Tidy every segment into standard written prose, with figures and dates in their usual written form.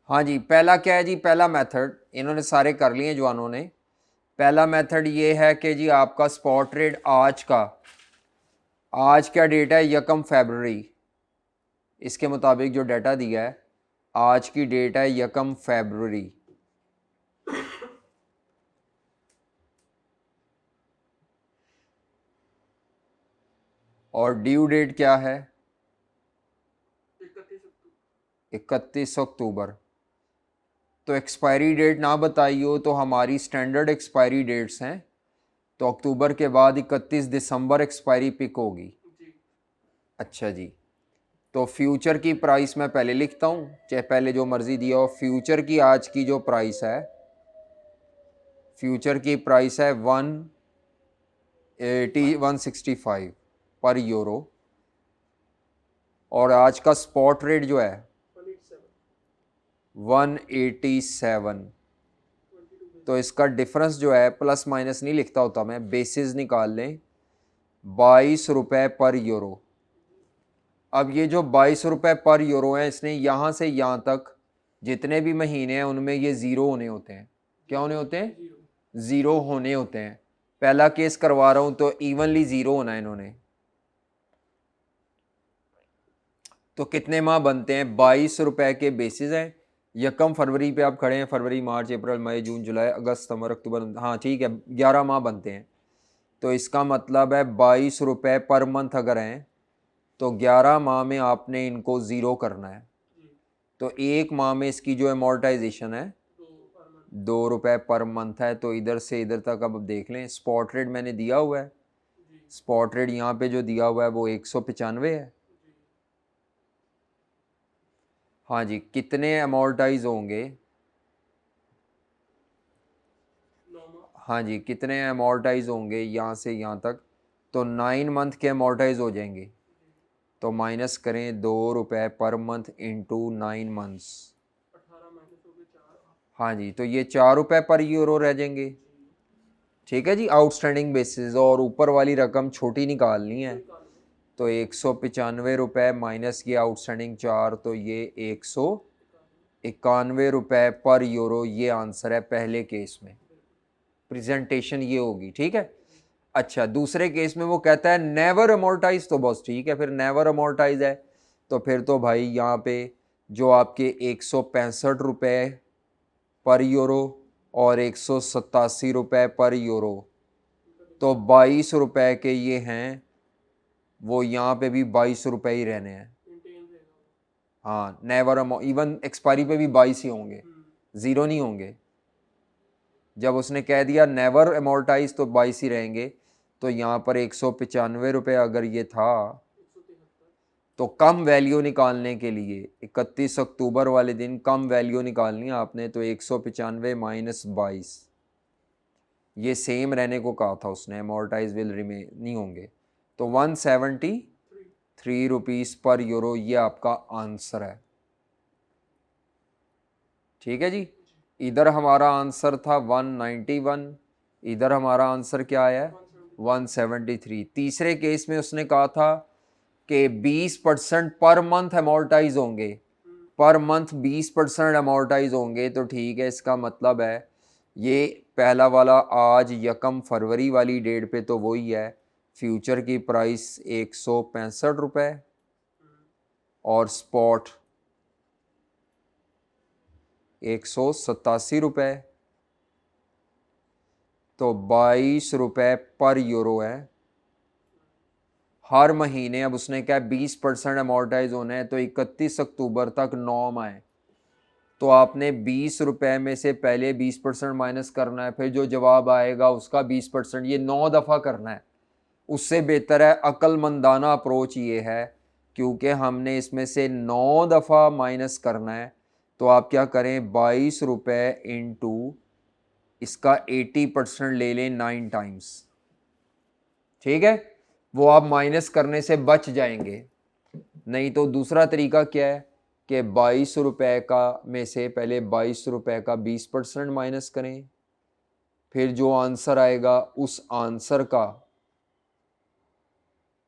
हाँ जी, पहला क्या है जी, पहला मेथड इन्होंने सारे कर लिए जवानों ने। पहला मेथड ये है कि जी आपका स्पॉट रेट आज क्या डेट है, 1 फरवरी, इसके मुताबिक जो डाटा दिया है आज की डेट है 1 फरवरी। और ड्यू डेट क्या है, 31 अक्टूबर। तो एक्सपायरी डेट ना बताई हो तो हमारी स्टैंडर्ड एक्सपायरी डेट्स हैं, तो अक्टूबर के बाद 31 दिसंबर एक्सपायरी पिक होगी। अच्छा जी, तो फ्यूचर की प्राइस मैं पहले लिखता हूँ, चाहे पहले जो मर्ज़ी दिया हो। फ्यूचर की आज की जो प्राइस है, फ्यूचर की प्राइस है 165 पर यूरो। और आज का स्पॉट रेट जो है 187। तो इसका डिफरेंस जो है, प्लस माइनस नहीं लिखता होता मैं, बेसिस निकाल लें, 22 रुपये पर यूरो। अब ये जो 22 रुपये पर यूरो है, इसने यहाँ से यहाँ तक जितने भी महीने हैं उनमें ये ज़ीरो होने होते हैं। क्या होने होते हैं? ज़ीरो होने होते हैं। पहला केस करवा रहा हूँ तो इवनली ज़ीरो होना है इन्होंने। तो कितने माह बनते हैं? 22 रुपये के बेसिस हैं। 1 फरवरी पे आप खड़े हैं, फरवरी मार्च अप्रैल मई जून जुलाई अगस्त सितंबर अक्टूबर, हाँ ठीक है, 11 माह बनते हैं। तो इसका मतलब है 22 रुपये पर मंथ अगर हैं तो 11 माह में आपने इनको ज़ीरो करना है। तो एक माह में इसकी जो अमोर्टाइजेशन है 2 रुपये पर मंथ है। तो इधर से इधर तक अब देख लें, स्पॉट रेट मैंने दिया हुआ है, स्पॉट रेट यहाँ पे जो दिया हुआ है वो 195 है। हाँ जी, कितने अमोर्टाइज होंगे? हाँ जी, कितने अमोर्टाइज होंगे यहाँ से यहाँ तक? तो 9 मंथ के अमोर्टाइज हो जाएंगे। तो माइनस करें 2 रुपये पर मंथ इंटू 9 मंथ्स। हाँ जी, तो ये 4 रुपये पर यूरो रह जाएंगे। ठीक है जी, आउटस्टैंडिंग बेसिस। और ऊपर वाली रकम छोटी निकालनी है, तो 195 रुपये माइनस ये आउटस्टैंडिंग 4, तो ये 191 रुपये पर यूरो। ये आंसर है पहले केस में, प्रेजेंटेशन ये होगी। ठीक है। अच्छा, दूसरे केस में वो कहता है नेवर अमोर्टाइज, तो बस ठीक है, फिर नेवर अमोर्टाइज है तो फिर तो भाई यहाँ पे जो आपके 165 रुपये पर यूरो और 187 रुपये पर यूरो, तो 22 रुपये के ये हैं, वो यहाँ पे भी 22 रुपये ही रहने हैं। हाँ, नेवर इवन एक्सपायरी पे भी 22 ही होंगे, ज़ीरो नहीं होंगे। जब उसने कह दिया नेवर अमोर्टाइज तो 22 ही रहेंगे। तो यहाँ पर 195 रुपये अगर ये था, तो कम वैल्यू निकालने के लिए 31 अक्टूबर वाले दिन कम वैल्यू निकालनी है आपने, तो 195 माइनस 22, ये सेम रहने को कहा था उसने, अमोर्टाइज विल रिमेन नहीं होंगे। तो 173 रुपीज़ पर यूरो, ये आपका आंसर है। ठीक है जी, इधर हमारा आंसर था 191, इधर हमारा आंसर क्या आया है? 173। तीसरे केस में उसने कहा था कि 20% पर मंथ अमोर्टाइज होंगे, पर मंथ 20% अमोर्टाइज होंगे। तो ठीक है, इसका मतलब है ये पहला वाला आज 1 फरवरी वाली डेट पे तो वही है, फ्यूचर की प्राइस 165 रुपये और स्पॉट 187 रुपये। तो 22 रुपये पर यूरो है हर महीने। अब उसने क्या, 20% अमोर्टाइज होना है, तो 31 अक्टूबर तक 9 माह है। तो आपने 20 रुपये में से पहले 20% माइनस करना है, फिर जो जवाब आएगा उसका 20%, ये 9 दफ़ा करना है। उससे बेहतर है, अक्लमंदाना अप्रोच ये है, क्योंकि हमने इसमें से 9 दफ़ा माइनस करना है। तो आप क्या करें, 22 रुपये इंटू इसका 80% ले लें 9 टाइम्स। ठीक है, वो आप माइनस करने से बच जाएंगे। नहीं तो दूसरा तरीका क्या है कि 22 रुपये का में से पहले 22 रुपये का 20% माइनस करें, फिर जो आंसर आएगा उस आंसर का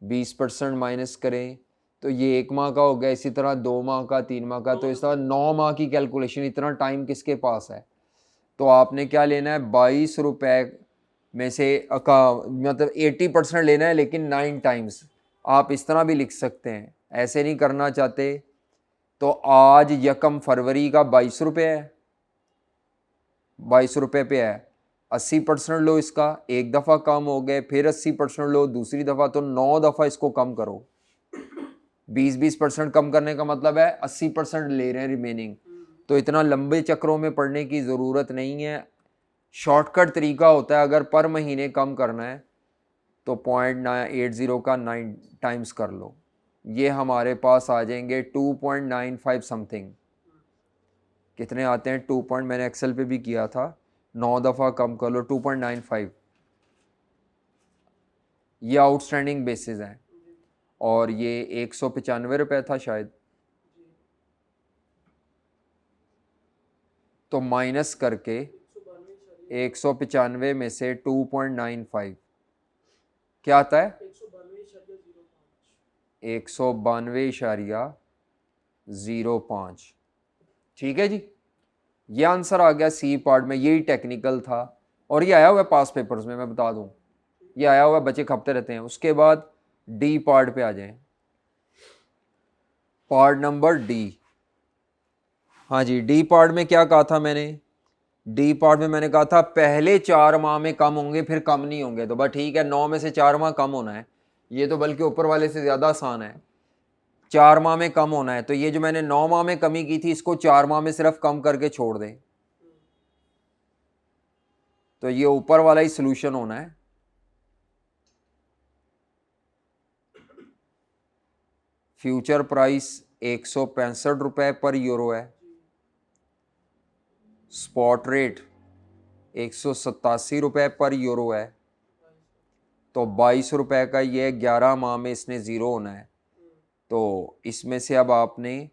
20% माइनस करें, तो ये 1 माह का हो गया, इसी तरह 2 माह का, 3 माह का, तो इस तरह 9 माह की कैलकुलेशन, इतना टाइम किसके पास है। तो आपने क्या लेना है, 22 रुपये में से का मतलब 80% लेना है, लेकिन 9 टाइम्स। आप इस तरह भी लिख सकते हैं, ऐसे नहीं करना चाहते तो आज 1 फरवरी का 22 रुपये है, 22 रुपये पे है, 80% लो इसका, एक दफ़ा कम हो गए, फिर 80% लो दूसरी दफ़ा, तो 9 दफ़ा इसको कम करो। 20% कम करने का मतलब है 80% ले रहे हैं रिमेनिंग। तो इतना लंबे चक्रों में पढ़ने की ज़रूरत नहीं है, शॉर्टकट तरीका होता है। अगर पर महीने कम करना है तो 0.80 का 9 टाइम्स कर लो, ये हमारे पास आ जाएंगे 2.95 समथिंग। कितने आते हैं 2 पॉइंट, मैंने एक्सेल पे भी किया था, 9 दफ़ा कम कर लो 2.95। ये आउटस्टैंडिंग बेसिस हैं और ये 195 रुपये था शायद, तो माइनस करके 195 में से 2.95 क्या आता है, 192.05। ठीक है जी, ये आंसर आ गया सी पार्ट में, यही टेक्निकल था और ये आया हुआ है पास पेपर्स में, मैं बता दूं, ये आया हुआ है, बच्चे खपते रहते हैं। उसके बाद डी पार्ट पे आ जाएं, पार्ट नंबर डी। हाँ जी, डी पार्ट में क्या कहा था मैंने, डी पार्ट में मैंने कहा था पहले 4 माह में कम होंगे, फिर कम नहीं होंगे। तो बस ठीक है, 9 में से 4 माह कम होना है, ये तो बल्कि ऊपर वाले से ज़्यादा आसान है। 4 माह में कम होना है, तो ये जो मैंने 9 माह में कमी की थी, इसको 4 माह में सिर्फ कम करके छोड़ दें, तो ये ऊपर वाला ही सोल्यूशन होना है। फ्यूचर प्राइस 165 रुपये पर यूरो है, स्पॉट रेट 187 रुपये पर यूरो है, तो 22 रुपये का ये 11 माह में इसने ज़ीरो होना है। तो इसमें से अब आपने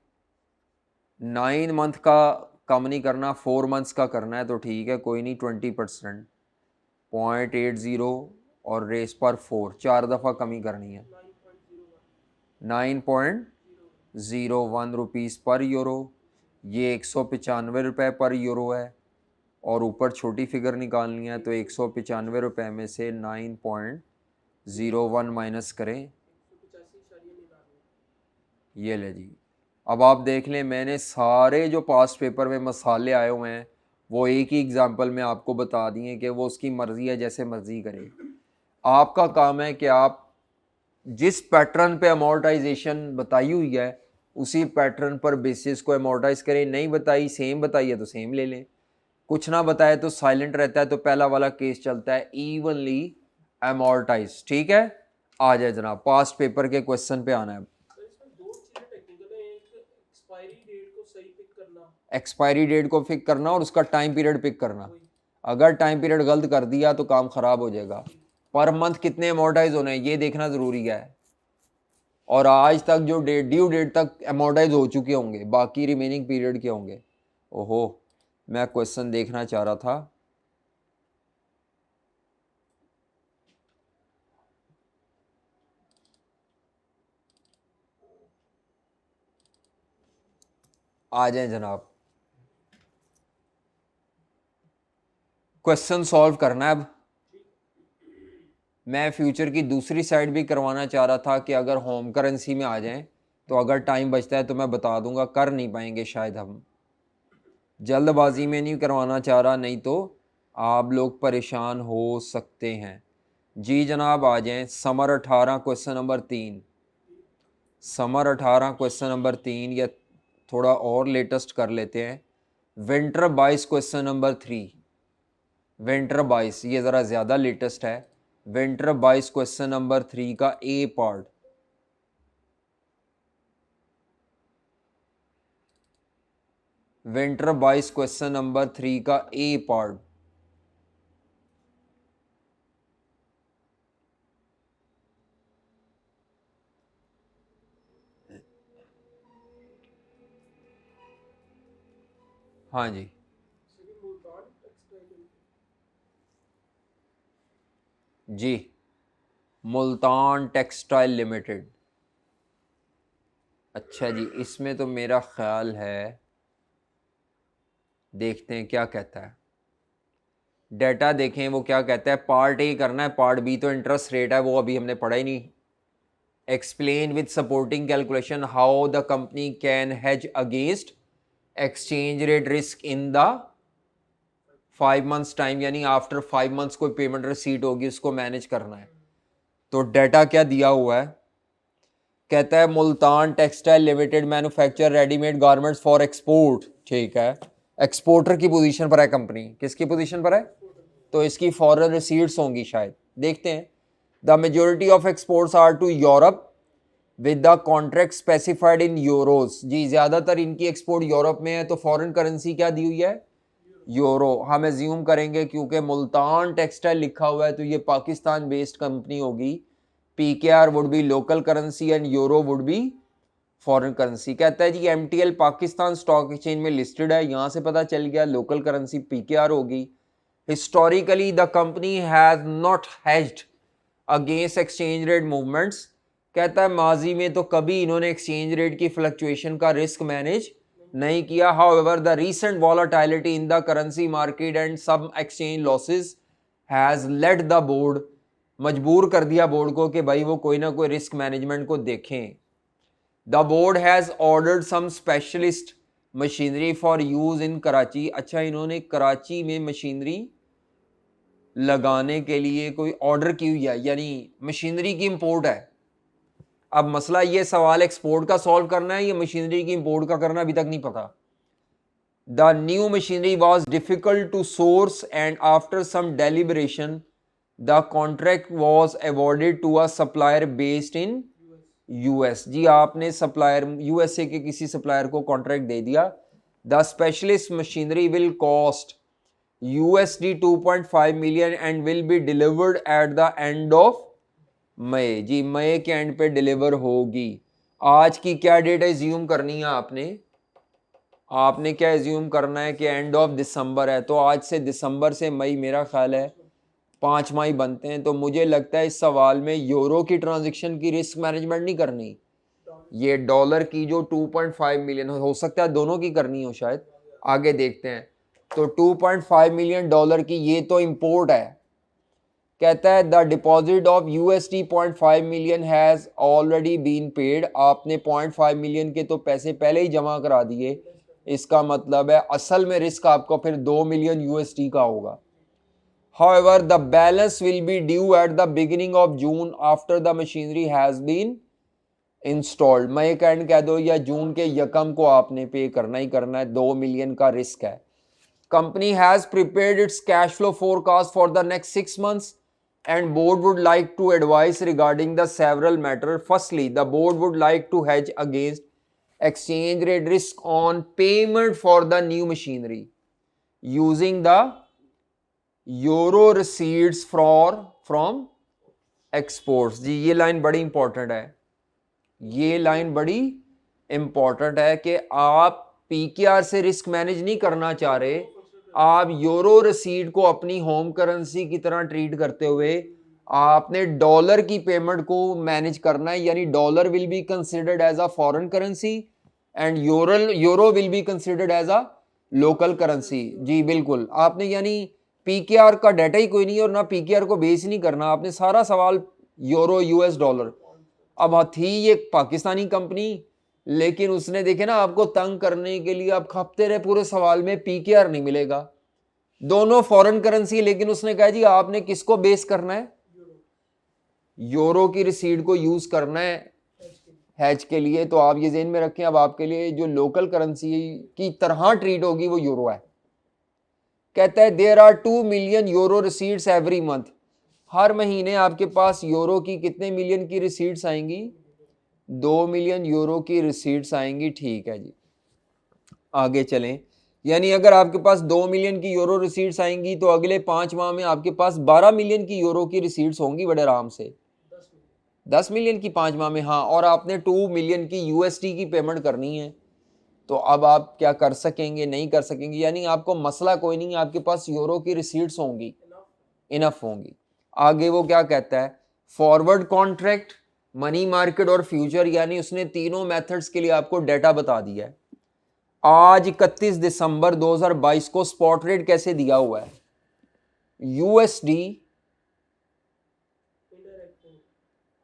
9 मंथ का कम नहीं करना, 4 मंथ्स का करना है, तो ठीक है कोई नहीं, 20%, 0.80 और रेस पर 4, 4 दफ़ा कमी करनी है, 9.01 रुपीज़ पर यूरो, ये 195 रुपये पर यूरो है, और ऊपर छोटी फिगर निकालनी है, तो 195 रुपये में से 9.01 माइनस करें, ये ले जी। अब आप देख लें, मैंने सारे जो पास्ट पेपर में मसाले आए हुए हैं वो एक ही एग्जाम्पल में आपको बता दिए कि वो उसकी मर्ज़ी है, जैसे मर्ज़ी करे। आपका काम है कि आप जिस पैटर्न पे अमोर्टाइजेशन बताई हुई है उसी पैटर्न पर बेसिस को अमोर्टाइज करें। नहीं बताई, सेम बताई है तो सेम ले लें, कुछ ना बताए तो साइलेंट रहता है, तो पहला वाला केस चलता है इवनली अमोर्टाइज। ठीक है, आ जाए जनाब, पास्ट पेपर के क्वेश्चन पे आना है। एक्सपायरी डेट को पिक करना और उसका टाइम पीरियड पिक करना। अगर टाइम पीरियड गलत कर दिया तो काम खराब हो जाएगा। पर मंथ कितने अमोर्टाइज होने हैं ये देखना ज़रूरी है, और आज तक जो डेट, ड्यू डेट तक अमोर्टाइज हो चुके होंगे, बाकी रिमेनिंग पीरियड के होंगे। ओहो, मैं क्वेश्चन देखना चाह रहा था, आ जाए जनाब, क्वेश्चन सॉल्व करना है। अब मैं फ्यूचर की दूसरी साइड भी करवाना चाह रहा था कि अगर होम करेंसी में आ जाएं तो अगर टाइम बचता है तो मैं बता दूंगा, कर नहीं पाएंगे शायद, हम जल्दबाजी में नहीं करवाना चाह रहा, नहीं तो आप लोग परेशान हो सकते हैं। जी जनाब, आ जाएं, summer 18 question number 3, summer 18 question number 3, या थोड़ा और लेटेस्ट कर लेते हैं, विंटर 22 क्वेश्चन नंबर 3, विंटर 22 ये ज़रा ज़्यादा लेटेस्ट है। विंटर 22 क्वेश्चन नंबर 3 का ए पार्ट, विंटर 22 क्वेश्चन नंबर 3 का ए पार्ट। हाँ जी, जी, मुल्तान टेक्सटाइल लिमिटेड। अच्छा जी, इसमें तो मेरा ख्याल है, देखते हैं क्या कहता है। डेटा देखें वो क्या कहता है। पार्ट ए करना है, पार्ट बी तो इंटरेस्ट रेट है, वो अभी हमने पढ़ा ही नहीं। Explain with supporting calculation how the company can hedge against exchange rate risk in the 5 months time, यानी आफ्टर 5 मंथ्स कोई पेमेंट रिसीट होगी उसको मैनेज करना है। तो डेटा क्या दिया हुआ है, कहता है Multan textile limited manufacture readymade garments for export. ठीक है, एक्सपोर्टर की पोजीशन पर है कंपनी, किसकी पोजीशन पर है, तो इसकी फॉरेन रिसीट्स होंगी शायद। देखते हैं। The majority of exports are to Europe with the contract specified in euros. जी, ज्यादातर इनकी एक्सपोर्ट यूरोप में है, तो फॉरेन करेंसी क्या दी हुई है, यूरो। हम एज्यूम करेंगे क्योंकि मुल्तान टेक्सटाइल लिखा हुआ है तो ये पाकिस्तान बेस्ड कंपनी होगी। PKR would be local currency and euro would be foreign currency. कहता है जी MTL पाकिस्तान स्टॉक एक्सचेंज में लिस्टेड है, यहां से पता चल गया लोकल करेंसी PKR होगी। Historically the company has not hedged against exchange rate movements. कहता है माजी में तो कभी इन्होंने एक्सचेंज रेट की फ्लक्चुएशन का रिस्क मैनेज नहीं किया। However the recent volatility in the currency market and some exchange losses has led the board, मजबूर कर दिया बोर्ड को कि भाई वो कोई ना कोई रिस्क मैनेजमेंट को देखें। The board has ordered some specialist machinery for use in Karachi. अच्छा, इन्होंने कराची में मशीनरी लगाने के लिए कोई ऑर्डर की हुई है, यानी मशीनरी की इंपोर्ट है। अब मसला ये सवाल एक्सपोर्ट का सॉल्व करना है, ये मशीनरी की इंपोर्ट का करना अभी तक नहीं पता। The new machinery was difficult to source and after some deliberation the contract was awarded to a supplier based in US। जी, आपने सप्लायर USA के किसी सप्लायर को कॉन्ट्रैक्ट दे दिया। The specialist machinery will cost USD 2.5 million and will be delivered at the end of May. जी, मई के एंड पे डिलीवर होगी। आज की क्या डेट एज्यूम करनी है आपने क्या एज्यूम करना है कि एंड ऑफ दिसंबर है, तो आज से दिसंबर से मई मेरा ख्याल है 5 माह बनते हैं। तो मुझे लगता है इस सवाल में यूरो की ट्रांजैक्शन की रिस्क मैनेजमेंट नहीं करनी, ये डॉलर की जो 2.5 मिलियन हो सकता है दोनों की करनी हो शायद। आगे देखते हैं। तो 2.5 मिलियन डॉलर की ये तो इंपोर्ट है। कहता है the deposit of USD 0.5 million has already been paid. आपने 0.5 मिलियन के तो पैसे पहले ही जमा करा दिए, इसका मतलब है असल में रिस्क आपको फिर 2 मिलियन USD का होगा। However, the balance will be due at the beginning of June after the machinery has been installed। मई का एंड कह दो या जून के यकम को आपने पे करना ही करना है, 2 मिलियन का रिस्क है। Company has prepared its cash flow forecast for the next 6 months and board would like to advise regarding the several matter। Firstly, the board would like to hedge against exchange rate risk on payment for the new machinery using the euro receipts from exports. जी, ये line बड़ी important है, ये line बड़ी important है कि आप PKR से रिस्क मैनेज नहीं करना चाह रहे, आप यूरो रिसीट को अपनी होम करेंसी की तरह ट्रीट करते हुए आपने डॉलर की पेमेंट को मैनेज करना है। यानी dollar will be considered as a foreign currency and euro will be considered as a local currency. जी बिल्कुल, आपने यानी PKR का डाटा ही कोई नहीं है और ना PKR को बेस ही नहीं करना, आपने सारा सवाल यूरो US डॉलर। अब थी ये पाकिस्तानी कंपनी, लेकिन उसने देखे ना आपको तंग करने के लिए आप खपते रहे पूरे सवाल में PKR नहीं मिलेगा, दोनों फॉरेन करेंसी। लेकिन उसने कहा जी आपने किसको बेस करना है, यूरो की रिसीट को यूज करना है हैज के लिए। तो आप ये ज़हन में रखें, अब आपके लिए जो लोकल करेंसी की तरह ट्रीट होगी वो यूरो है। कहता है there are 2 million euro receipts every month. हर महीने आपके पास यूरो की कितने मिलियन की रिसीट्स आएंगी, 2 मिलियन यूरो की रिसीट्स आएंगी। ठीक है जी, आगे चलें। यानी अगर आपके पास 2 मिलियन की यूरो रिसीट्स आएंगी तो अगले 5 माह में आपके पास 12 मिलियन की यूरो की रिसीट्स होंगी बड़े आराम से। 10 मिलियन की 5 माह में, हाँ, और आपने 2 मिलियन की USD की पेमेंट करनी है। तो अब आप क्या कर सकेंगे, नहीं कर सकेंगे, यानी आपको मसला कोई नहीं, आपके पास यूरो की रिसीट्स होंगी, इनफ होंगी। आगे वो क्या कहता है, फॉरवर्ड कॉन्ट्रैक्ट मनी मार्केट और फ्यूचर, यानी उसने तीनों मेथड्स के लिए आपको डेटा बता दिया है। आज 31 दिसंबर 2022 को स्पॉट रेट कैसे दिया हुआ है? यूएसडी,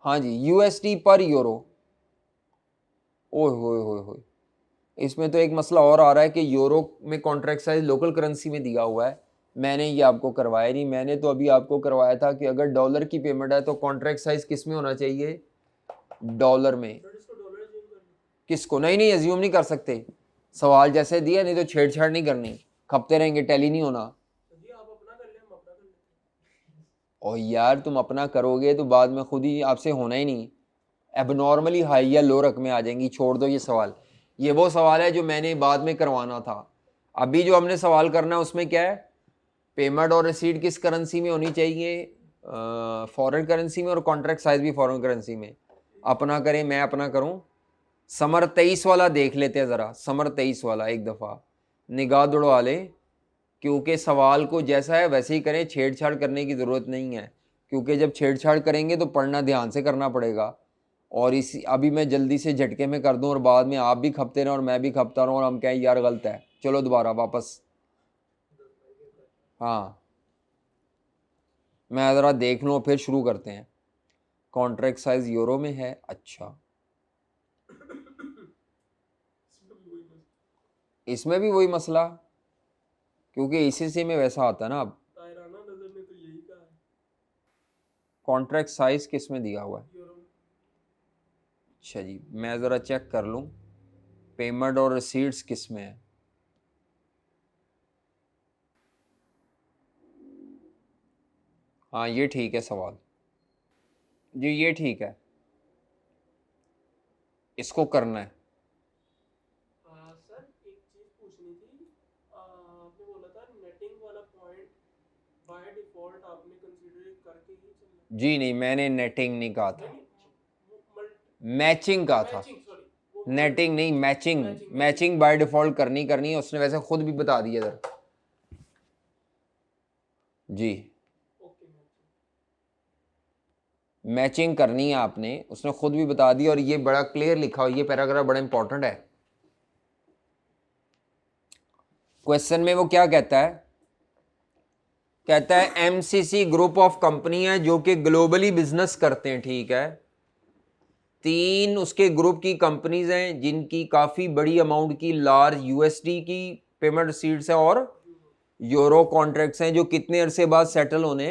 हाँ जी, यूएसडी पर यूरो। ओए होए होए होए, इसमें तो एक मसला और आ रहा है कि यूरो में कॉन्ट्रैक्ट साइज लोकल करेंसी में दिया हुआ है। मैंने ये आपको करवाया नहीं, मैंने तो अभी आपको करवाया था कि अगर डॉलर की पेमेंट है तो कॉन्ट्रैक्ट साइज किस में होना चाहिए? डॉलर में। किसको? नहीं नहीं, अज्यूम नहीं कर सकते, सवाल जैसे दिया, नहीं तो छेड़छाड़ नहीं करनी, खपते रहेंगे, टैली नहीं होना। और यार तुम अपना करोगे तो बाद में खुद ही आपसे होना ही नहीं, एबनॉर्मली हाई या लो रकमें आ जाएंगी। छोड़ दो ये सवाल, ये वो सवाल है जो मैंने बाद में करवाना था। अभी जो हमने सवाल करना है उसमें क्या है? पेमेंट और रिसीट किस करेंसी में होनी चाहिए? फॉरेन करेंसी में, और कॉन्ट्रैक्ट साइज भी फॉरेन करेंसी में। अपना करें, मैं अपना करूं। समर 23 वाला देख लेते हैं ज़रा, समर 23 वाला एक दफ़ा निगाह दौड़वा लें, क्योंकि सवाल को जैसा है वैसे ही करें, छेड़छाड़ करने की ज़रूरत नहीं है, क्योंकि जब छेड़छाड़ करेंगे तो पढ़ना ध्यान से करना पड़ेगा। और इसी अभी मैं जल्दी से झटके में कर दूं और बाद में आप भी खपते रहें और मैं भी खपता रहूं और हम कहें यार गलत है। चलो दोबारा वापस, हाँ मैं ज़रा देख लूँ फिर शुरू करते हैं। कॉन्ट्रैक्ट साइज यूरो में है, अच्छा इसमें भी वही मसला, क्योंकि इसी में वैसा आता है ना। अब कॉन्ट्रैक्ट साइज किस में दिया हुआ है? अच्छा जी, मैं ज़रा चेक कर लूँ पेमेंट और रिसीट्स किस में है। हाँ ये ठीक है सवाल जी, ये ठीक है, इसको करना है। सर एक चीज पूछनी थी, आपने बोला था नेटिंग वाला पॉइंट बाय डिफॉल्ट आपने कंसीडर करके ही चलना। जी नहीं, मैंने नेटिंग नहीं कहा था, नहीं, मैचिंग कहा था। मैचिंग, सॉरी, नेटिंग नहीं, मैचिंग। मैचिंग बाय डिफॉल्ट करनी है, उसने वैसे खुद भी बता दिया इधर जी। मैचिंग करनी है आपने, उसने खुद भी बता दिया, और ये बड़ा क्लियर लिखा हुआ, ये पैराग्राफ बड़ा इंपॉर्टेंट है। क्वेश्चन में वो क्या कहता है? कहता है एमसीसी ग्रुप ऑफ कंपनी है जो कि ग्लोबली बिजनेस करते हैं, ठीक है। 3 उसके ग्रुप की कंपनीज हैं जिनकी काफी बड़ी अमाउंट की लार्ज यूएसडी की पेमेंट रिसीट्स है और यूरो कॉन्ट्रैक्ट्स हैं जो कितने अरसे बाद सेटल होने?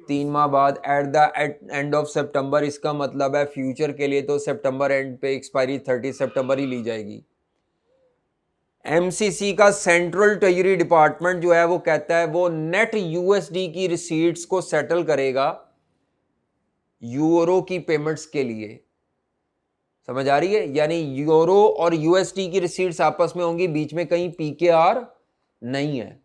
3 माह बाद, एट द एंड ऑफ सितंबर। इसका मतलब है फ्यूचर के लिए तो सितंबर एंड पे एक्सपायरी 30 सितंबर ही ली जाएगी। एमसीसी का सेंट्रल ट्रेजरी डिपार्टमेंट जो है वो कहता है वो नेट यूएसडी की रिसीट्स को सेटल करेगा यूरो की पेमेंट्स के लिए। समझ आ रही है? यानी यूरो और यूएसडी की रिसीट्स आपस में होंगी, बीच में कहीं पीकेआर नहीं है।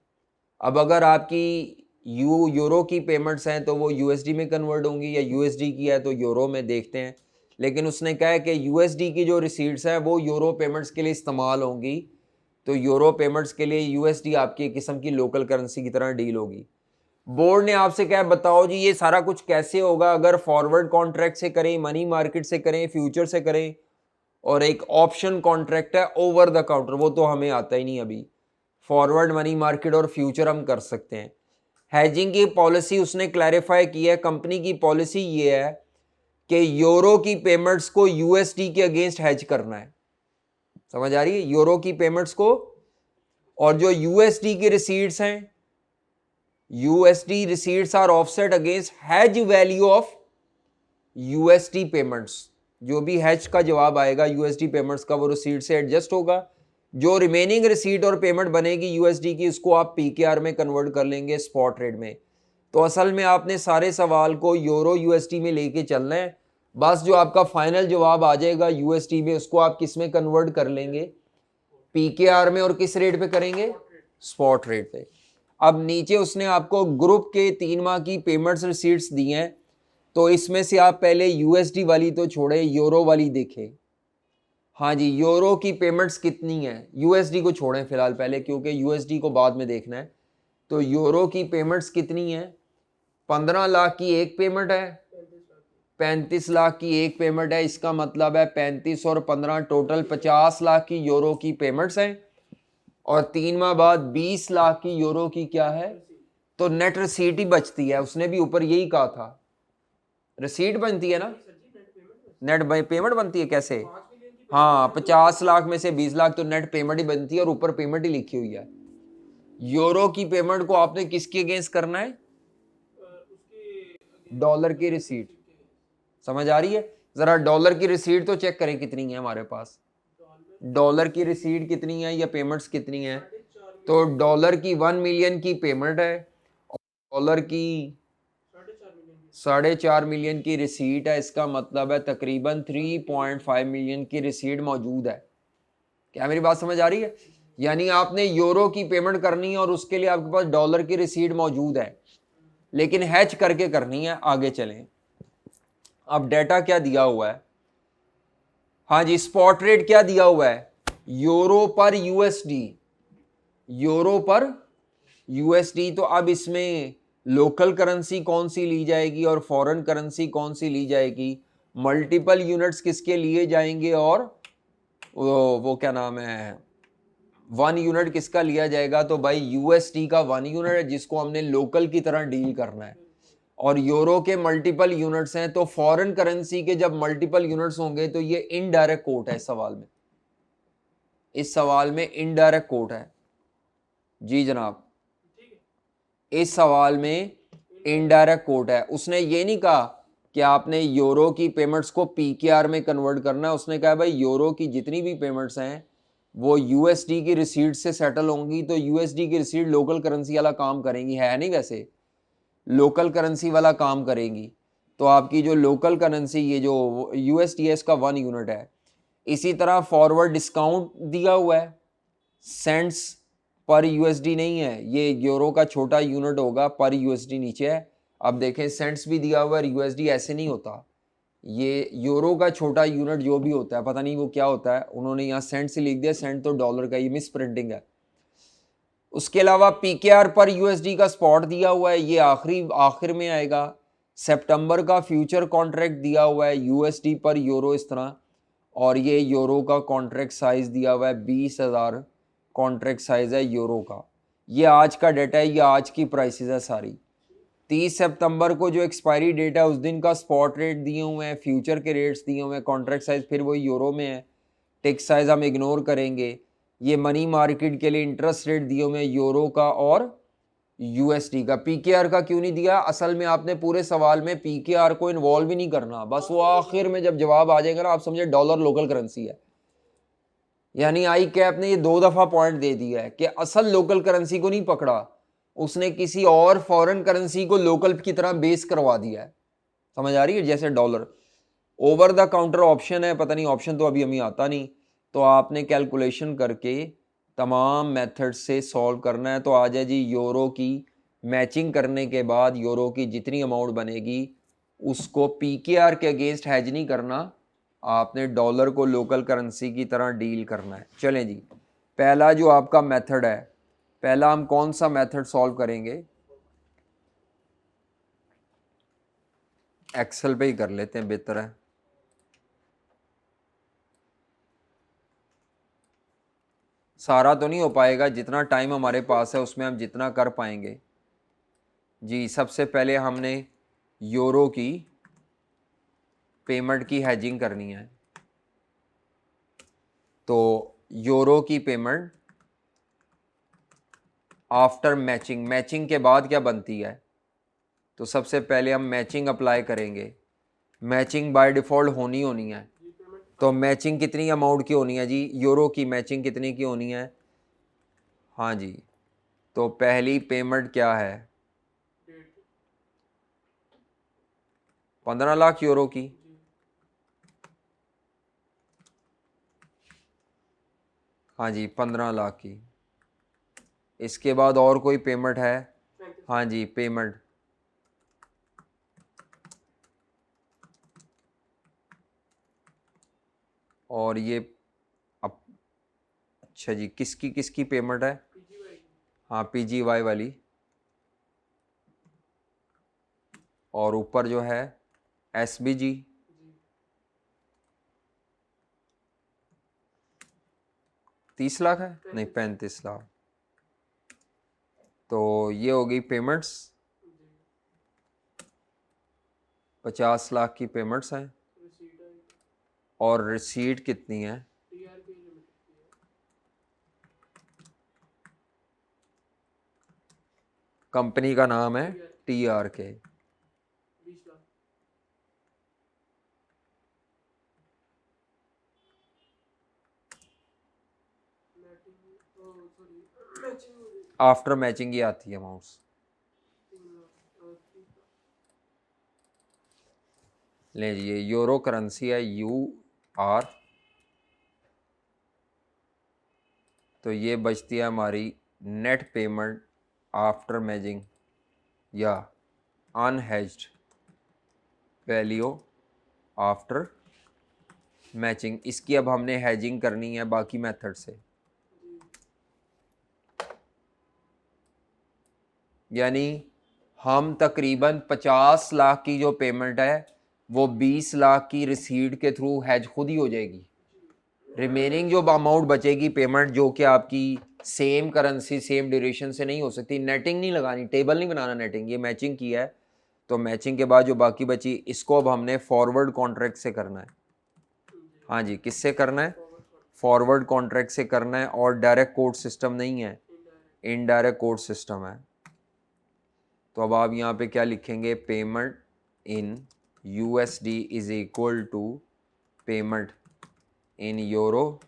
अब अगर आपकी यूरो की पेमेंट्स हैं तो वो यूएसडी में कन्वर्ट होंगी, या यूएसडी की है तो यूरो में, देखते हैं। लेकिन उसने कहा है कि यूएसडी की जो रिसीट्स हैं वो यूरो पेमेंट्स के लिए इस्तेमाल होंगी, तो यूरो पेमेंट्स के लिए यूएसडी आपकी एक किस्म की लोकल करेंसी की तरह डील होगी। बोर्ड ने आपसे क्या बताओ जी ये सारा कुछ कैसे होगा? अगर फॉरवर्ड कॉन्ट्रैक्ट से करें, मनी मार्केट से करें, फ्यूचर से करें, और एक ऑप्शन कॉन्ट्रैक्ट है ओवर द काउंटर, वो तो हमें आता ही नहीं अभी। फॉरवर्ड, मनी मार्केट और फ्यूचर हम कर सकते हैं। हैजिंग की पॉलिसी उसने क्लैरिफाई की है। कंपनी की पॉलिसी ये है कि यूरो की पेमेंट्स को यूएसडी के अगेंस्ट हैज करना है। समझ आ रही है? यूरो की पेमेंट्स को, और जो यूएसडी की रिसीट्स हैं, USD receipts are offset against has value of USD payments. जो भी हैज का जवाब आएगा यूएसडी पेमेंट्स का, वो रिसीट से एडजस्ट होगा। जो रिमेनिंग रिसीट और पेमेंट बनेगी यूएसडी की, उसको आप पीकेआर में कन्वर्ट कर लेंगे स्पॉट रेट में। तो असल में आपने सारे सवाल को यूरो यूएसडी में लेके चलना है। बस जो आपका फाइनल जवाब आ जाएगा यूएसडी में, उसको आप किस में कन्वर्ट कर लेंगे? पीकेआर में। और किस रेट पे करेंगे? स्पॉट रेट पे। अब नीचे उसने आपको ग्रुप के 3 माह की पेमेंट्स रिसीट्स दी हैं, तो इसमें से आप पहले यूएसडी वाली तो छोड़े, यूरो वाली देखें। हाँ जी, यूरो की पेमेंट्स कितनी है? यूएसडी को छोड़ें फिलहाल पहले, क्योंकि यूएसडी को बाद में देखना है। तो यूरो की पेमेंट्स कितनी है? 15 लाख की एक पेमेंट है, 35 लाख की एक पेमेंट है, इसका मतलब है 35 और 15 टोटल 50 लाख की यूरो की पेमेंट्स हैं, और 3 माह बाद 20 लाख की यूरो की क्या है, तो नेट रिसीट ही बचती है। उसने भी ऊपर यही कहा था, रिसीट बनती है ना, नेट पेमेंट बनती है कैसे, हाँ 50 लाख में से 20 लाख तो नेट पेमेंट ही बनती है, और ऊपर पेमेंट ही लिखी हुई है। यूरो की पेमेंट को आपने किसके अगेंस्ट करना है, डॉलर की रिसीट। समझ आ रही है, जरा डॉलर की रिसीट तो चेक करें कितनी है हमारे पास, डॉलर की रिसीट कितनी है या पेमेंट्स कितनी है। तो डॉलर की 1 मिलियन की पेमेंट है, और डॉलर की 4.5 मिलियन की रिसीट है। इसका मतलब है तकरीबन 3.5 मिलियन की रिसीट मौजूद है। क्या मेरी बात समझ आ रही है, यानी आपने यूरो की पेमेंट करनी है और उसके लिए आपके पास डॉलर की रिसीट मौजूद है, लेकिन हैच करके करनी है। आगे चलें, अब डेटा क्या दिया हुआ है, हाँ जी स्पॉट रेट क्या दिया हुआ है, यूरो पर यूएसडी, यूरो पर यूएसडी। तो अब इसमें लोकल करेंसी कौन सी ली जाएगी और फॉरेन करेंसी कौन सी ली जाएगी, मल्टीपल यूनिट्स किसके लिए जाएंगे, और वो क्या नाम है 1 यूनिट किसका लिया जाएगा। तो भाई यूएसडी का 1 यूनिट है जिसको हमने लोकल की तरह डील करना है, और यूरो के मल्टीपल यूनिट्स हैं। तो फॉरेन करेंसी के जब मल्टीपल यूनिट्स होंगे तो ये इनडायरेक्ट कोट है इस सवाल में, इस सवाल में इनडायरेक्ट कोट है जी जनाब, इस सवाल में इनडायरेक्ट कोट है। उसने ये नहीं कहा कि आपने यूरो की पेमेंट्स को पीकेआर में कन्वर्ट करना है, उसने कहा भाई यूरो की जितनी भी पेमेंट्स हैं वो यूएसडी की रिसीट से सेटल होंगी, तो यूएसडी की रिसीट लोकल करेंसी वाला काम करेंगी, है नहीं वैसे लोकल करेंसी वाला काम करेंगी। तो आपकी जो लोकल करेंसी ये जो यूएसडीएस का 1 यूनिट है। इसी तरह फॉरवर्ड डिस्काउंट दिया हुआ है, सेंट्स पर यूएसडी नहीं है, ये यूरो का छोटा यूनिट होगा, पर यूएसडी नीचे है। अब देखें सेंट्स भी दिया हुआ है, यूएसडी ऐसे नहीं होता, ये यूरो का छोटा यूनिट जो भी होता है पता नहीं वो क्या होता है, उन्होंने यहाँ सेंट से लिख दिया, सेंट तो डॉलर का, ये मिस प्रिंटिंग है। उसके अलावा पीकेआर पर यूएसडी का स्पॉट दिया हुआ है, ये आखिर में आएगा। सितंबर का फ्यूचर कॉन्ट्रैक्ट दिया हुआ है यूएसडी पर यूरो इस तरह, और ये यूरो का कॉन्ट्रैक्ट साइज दिया हुआ है 20,000 कॉन्ट्रैक्ट साइज है यूरो का। ये आज का डेटा है, ये आज की प्राइसेस है सारी। 30 सितंबर को जो एक्सपायरी डेट है उस दिन का स्पॉट रेट दिए हुए हैं, फ्यूचर के रेट्स दिए हुए हैं, कॉन्ट्रैक्ट साइज फिर वही यूरो में है, टिक साइज हम इग्नोर करेंगे। ये मनी मार्केट के लिए इंटरेस्ट रेट दिए हुए हैं यूरो का और यूएसडी का। पीकेआर का क्यों नहीं दिया, असल में आपने पूरे सवाल में पीकेआर को इन्वॉल्व ही नहीं करना, बस वो आखिर में जब जवाब आ जाएगा ना आप समझे डॉलर लोकल करेंसी है। यानी आई कैप ने ये 2 दफा पॉइंट दे दिया है कि असल लोकल करेंसी को नहीं पकड़ा, उसने किसी और फॉरेन करेंसी को लोकल की तरह बेस करवा दिया है। समझ आ रही है, जैसे dollar over the counter option है, पता नहीं ऑप्शन तो अभी हमें आता नहीं, तो आपने कैलकुलेशन करके तमाम मेथड से सॉल्व करना है। तो आ जाए जी, यूरो की मैचिंग करने के बाद यूरो की जितनी अमाउंट बनेगी उसको पीकेआर के अगेंस्ट हैज नहीं करना, आपने डॉलर को लोकल करेंसी की तरह डील करना है। चलें जी, पहला जो आपका मेथड है, पहला हम कौन सा मेथड सॉल्व करेंगे, एक्सेल पे ही कर लेते हैं, बेहतर है। सारा तो नहीं हो पाएगा, जितना टाइम हमारे पास है उसमें हम जितना कर पाएंगे जी। सबसे पहले हमने यूरो की पेमेंट की हैजिंग करनी है, तो यूरो की पेमेंट आफ्टर मैचिंग, मैचिंग के बाद क्या बनती है, तो सबसे पहले हम मैचिंग अप्लाई करेंगे। मैचिंग बाय डिफ़ॉल्ट होनी है, तो मैचिंग कितनी अमाउंट की होनी है जी, यूरो की मैचिंग कितनी की होनी है, हाँ जी। तो पहली पेमेंट क्या है, 15 लाख यूरो की, हाँ जी 15 लाख की। इसके बाद और कोई पेमेंट है, हाँ जी पेमेंट, और ये अब अच्छा जी किसकी किसकी पेमेंट है, हाँ पीजीवाई वाली, और ऊपर जो है SBG जी 30 लाख है, नहीं 35 लाख। तो ये हो गई पेमेंट्स, जी 50 लाख की पेमेंट्स हैं। रिसीट आएगी और रिसीट कितनी है? TRK लिमिटेड की है कंपनी का नाम है TRK। 20 lakh netting sorry matching हो गई आफ्टर मैचिंग ये आती है अमाउंट्स। 3 लाख 30 लाख ले जी, ये यूरो करेंसी है UR। तो ये बचती है हमारी नेट पेमेंट आफ्टर मैचिंग या अनहेज्ड वैल्यू आफ्टर मैचिंग। इसकी अब हमने हैजिंग करनी है बाकी मेथड से, जी यानी हम तकरीबन 50 लाख की जो पेमेंट है वो 20 लाख की रिसीट के थ्रू हैज खुद ही हो जाएगी। रिमेनिंग जो अमाउंट बचेगी पेमेंट, जो कि आपकी सेम करेंसी सेम ड्यूरेशन से नहीं हो सकती, नेटिंग नहीं लगानी, टेबल नहीं बनाना, नेटिंग ये मैचिंग की है। तो मैचिंग के बाद जो बाकी बची इसको अब हमने फॉरवर्ड कॉन्ट्रैक्ट से करना है। जी हाँ जी, किससे करना है? फॉरवर्ड कर फॉरवर्ड कॉन्ट्रैक्ट से करना है। और डायरेक्ट कोड सिस्टम नहीं है, इनडायरेक्ट इनडायरेक्ट कोड सिस्टम है। तो अब आप यहाँ पे क्या लिखेंगे? Payment in USD is equal to payment in euro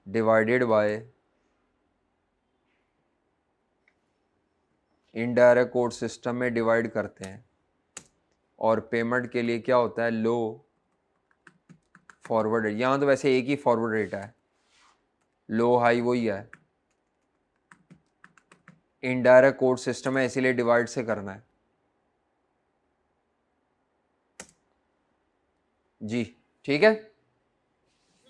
divided by indirect quote system में डिवाइड करते हैं। और पेमेंट के लिए क्या होता है? Low forward rate. यहाँ तो वैसे एक ही फॉरवर्ड रेट है, लो हाई वही है। इनडायरेक्ट कोड सिस्टम है इसीलिए डिवाइड से करना है जी, ठीक है।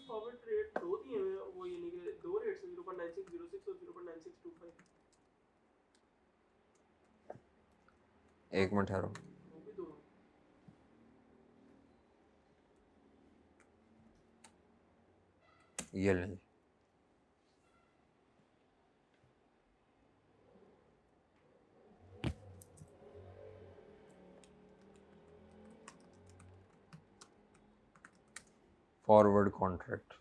फॉरवर्ड रेट दो दिए हुए हैं वो यानी कि दो रेट्स हैं 0.9606 और 0.9625 एक मिनट ठहरो, वो भी दो हैं ये लें। फॉरवर्ड कॉन्ट्रैक्ट,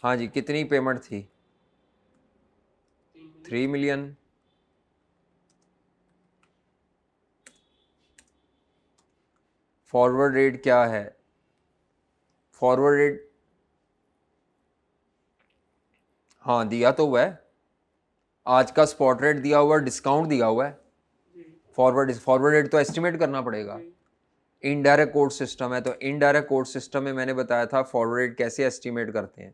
हाँ जी, कितनी पेमेंट थी? 3 मिलियन। फॉरवर्ड रेट क्या है? फॉरवर्ड रेट हाँ दिया तो हुआ है, आज का स्पॉट रेट दिया हुआ है, डिस्काउंट दिया हुआ है। जी फॉरवर्ड रेट तो एस्टिमेट करना पड़ेगा। जी इनडायरेक्ट कोड सिस्टम है, तो इनडायरेक्ट कोड सिस्टम में मैंने बताया था फॉरवर्ड रेट कैसे एस्टिमेट करते हैं।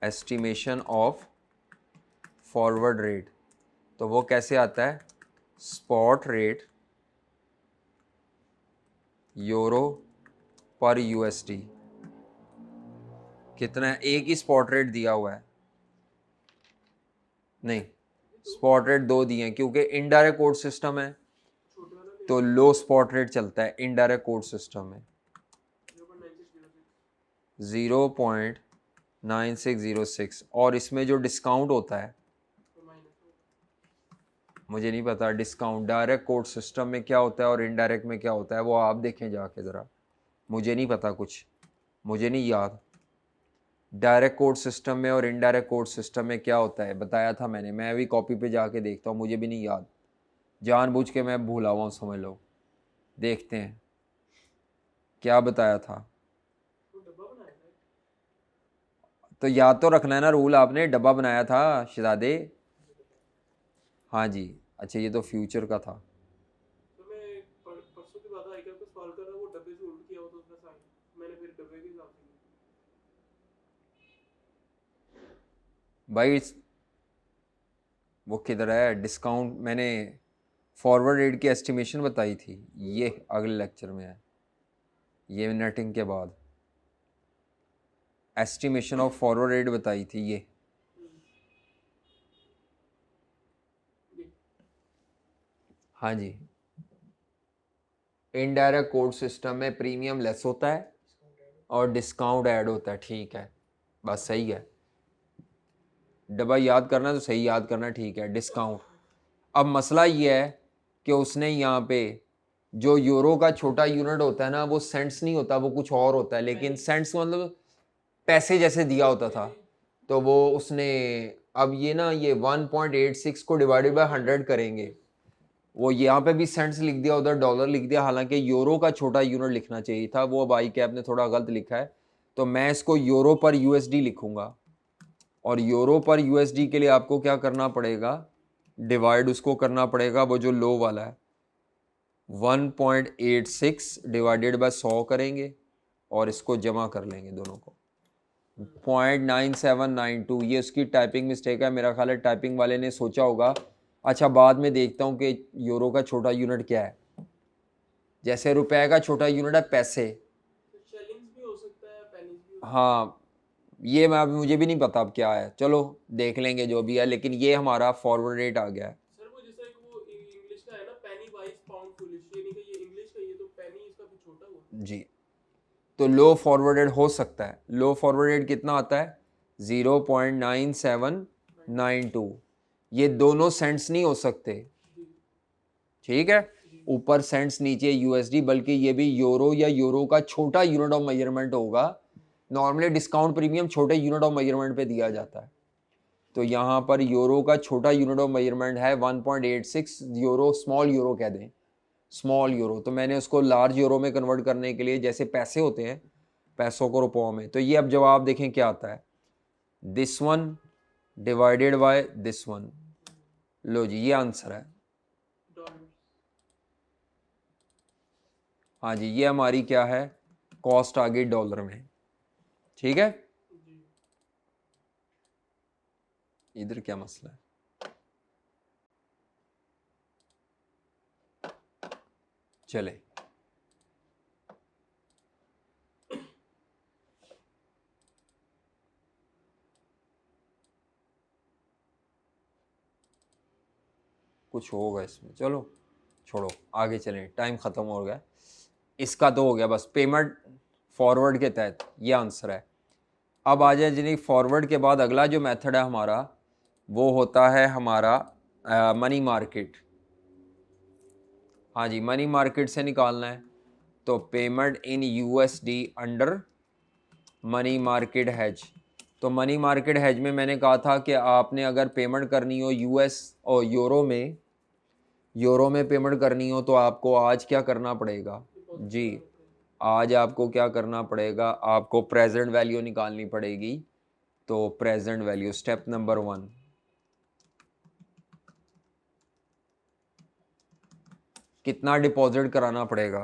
एस्टिमेशन ऑफ फॉरवर्ड रेट, तो वो कैसे आता है? स्पॉट रेट यूरो पर USD कितना है? एक ही स्पॉट रेट दिया हुआ है, नहीं स्पॉट रेट दो दिए हैं क्योंकि इनडायरेक्ट कोड सिस्टम है छोटे वाला ले तो लो स्पॉट रेट चलता है इनडायरेक्ट कोड सिस्टम में। 0.9606 0.9606 और इसमें जो डिस्काउंट होता है तो माइनस हो मुझे नहीं पता डिस्काउंट डायरेक्ट कोड सिस्टम में क्या होता है और इनडायरेक्ट में क्या होता है, वो आप देखें जाके ज़रा, मुझे नहीं पता कुछ, मुझे नहीं याद डायरेक्ट कोड सिस्टम में और इनडायरेक्ट कोड सिस्टम में क्या होता है। बताया था मैंने, मैं भी कॉपी पे जाके देखता हूँ, मुझे भी नहीं याद, जानबूझ के मैं भूला हुआ हूँ, समझ लो। देखते हैं क्या बताया था। तो डब्बा बनाया था तो याद तो रखना है ना रूल, आपने डब्बा बनाया था शहजादे। हाँ जी, अच्छा ये तो फ्यूचर का था। तो मैं परसों की बात आई क्या कुछ सॉल्व कर रहा वो डब्बे से उल्ट किया हो तो उसका साइन मैंने फिर डब्बे के हिसाब से किया भाई वो किधर है डिस्काउंट? मैंने फॉरवर्ड रेट की एस्टिमेशन बताई थी, ये अगले लेक्चर में है, ये नेटिंग के बाद एस्टिमेशन ऑफ फॉरवर्ड रेट बताई थी ये। हाँ जी, इनडायरेक्ट कोड सिस्टम में प्रीमियम लेस होता है और डिस्काउंट ऐड होता है, ठीक है, बस सही है। डबल याद करना तो सही याद करना, ठीक है, डिस्काउंट। अब मसला ये है कि उसने यहाँ पे जो यूरो का छोटा यूनिट होता है ना, वो सेंट्स नहीं होता, वो कुछ और होता है, लेकिन सेंट्स मतलब पैसे जैसे दिया होता था, तो वो उसने, अब ये ना ये 1.86 को डिवाइडेड बाय 100 करेंगे, वो यहाँ पे भी सेंट्स लिख दिया, उधर डॉलर लिख दिया, हालांकि यूरो का छोटा यूनिट लिखना चाहिए था, वो अब आई कैप ने थोड़ा गलत लिखा है, तो मैं इसको यूरो पर यूएसडी लिखूंगा। और यूरो पर यूएसडी के लिए आपको क्या करना पड़ेगा, डिवाइड उसको करना पड़ेगा, वो जो लो वाला है 1.86 डिवाइडेड बाय 100 करेंगे और इसको जमा कर लेंगे दोनों को, 0.9792। ये उसकी टाइपिंग मिस्टेक है, मेरा ख्याल है टाइपिंग वाले ने सोचा होगा, अच्छा बाद में देखता हूँ कि यूरो का छोटा यूनिट क्या है, जैसे रुपए का छोटा यूनिट है पैसे। शेलिंग्स भी हो सकता है, पेनीज भी हो सकता हाँ, ये मैं मुझे भी नहीं पता अब क्या है, चलो देख लेंगे जो भी है, लेकिन ये हमारा फॉरवर्ड रेट आ गया है। है। सर वो जैसा एक वो इंग्लिश का है ना, पेनी वाइज पाउंड फुलिश, ये नहीं कि ये इंग्लिश का, ये तो पेनी इसका भी छोटा हुआ। जी, तो लो फॉरवर्ड रेट हो सकता है, लो फॉरवर्ड रेट कितना आता है 0.9792, ये दोनों सेंट्स नहीं हो सकते, जी ठीक है, जी ऊपर सेंट्स नीचे यूएसडी, बल्कि ये भी यूरो या यूरो का छोटा यूनिट ऑफ मेजरमेंट होगा। नॉर्मली डिस्काउंट प्रीमियम छोटे यूनिट ऑफ मेजरमेंट पे दिया जाता है, तो यहाँ पर यूरो का छोटा यूनिट ऑफ मेजरमेंट है 1.86 यूरो, स्मॉल यूरो कह दें, स्मॉल यूरो, तो मैंने उसको लार्ज यूरो में कन्वर्ट करने के लिए, जैसे पैसे होते हैं पैसों को रुपयों में, तो ये अब जवाब देखें क्या आता है, this one divided by this one, लो जी ये आंसर है। डॉलर। हाँ जी, ये हमारी क्या है, कॉस्ट आ गई डॉलर में, ठीक है। जी इधर क्या मसला है, चले, कुछ होगा इसमें, चलो छोड़ो आगे चलें, टाइम ख़त्म हो गया, इसका तो हो गया बस, पेमेंट फॉरवर्ड के तहत ये आंसर है। अब आ जाए जिन्हें फॉरवर्ड के बाद अगला जो मेथड है हमारा, वो होता है हमारा मनी मार्केट। हाँ जी, मनी मार्केट से निकालना है, तो payment in USD under money market has. तो मनी मार्केट हैज में मैंने कहा था कि आपने अगर पेमेंट करनी हो यूएस और यूरो में पेमेंट करनी हो, तो आपको आज क्या करना पड़ेगा डिपॉजिट जी, कराना पड़ेगा। आज आपको क्या करना पड़ेगा, आपको प्रेजेंट वैल्यू निकालनी पड़ेगी, तो प्रेजेंट वैल्यू स्टेप नंबर 1, कितना डिपॉजिट कराना पड़ेगा,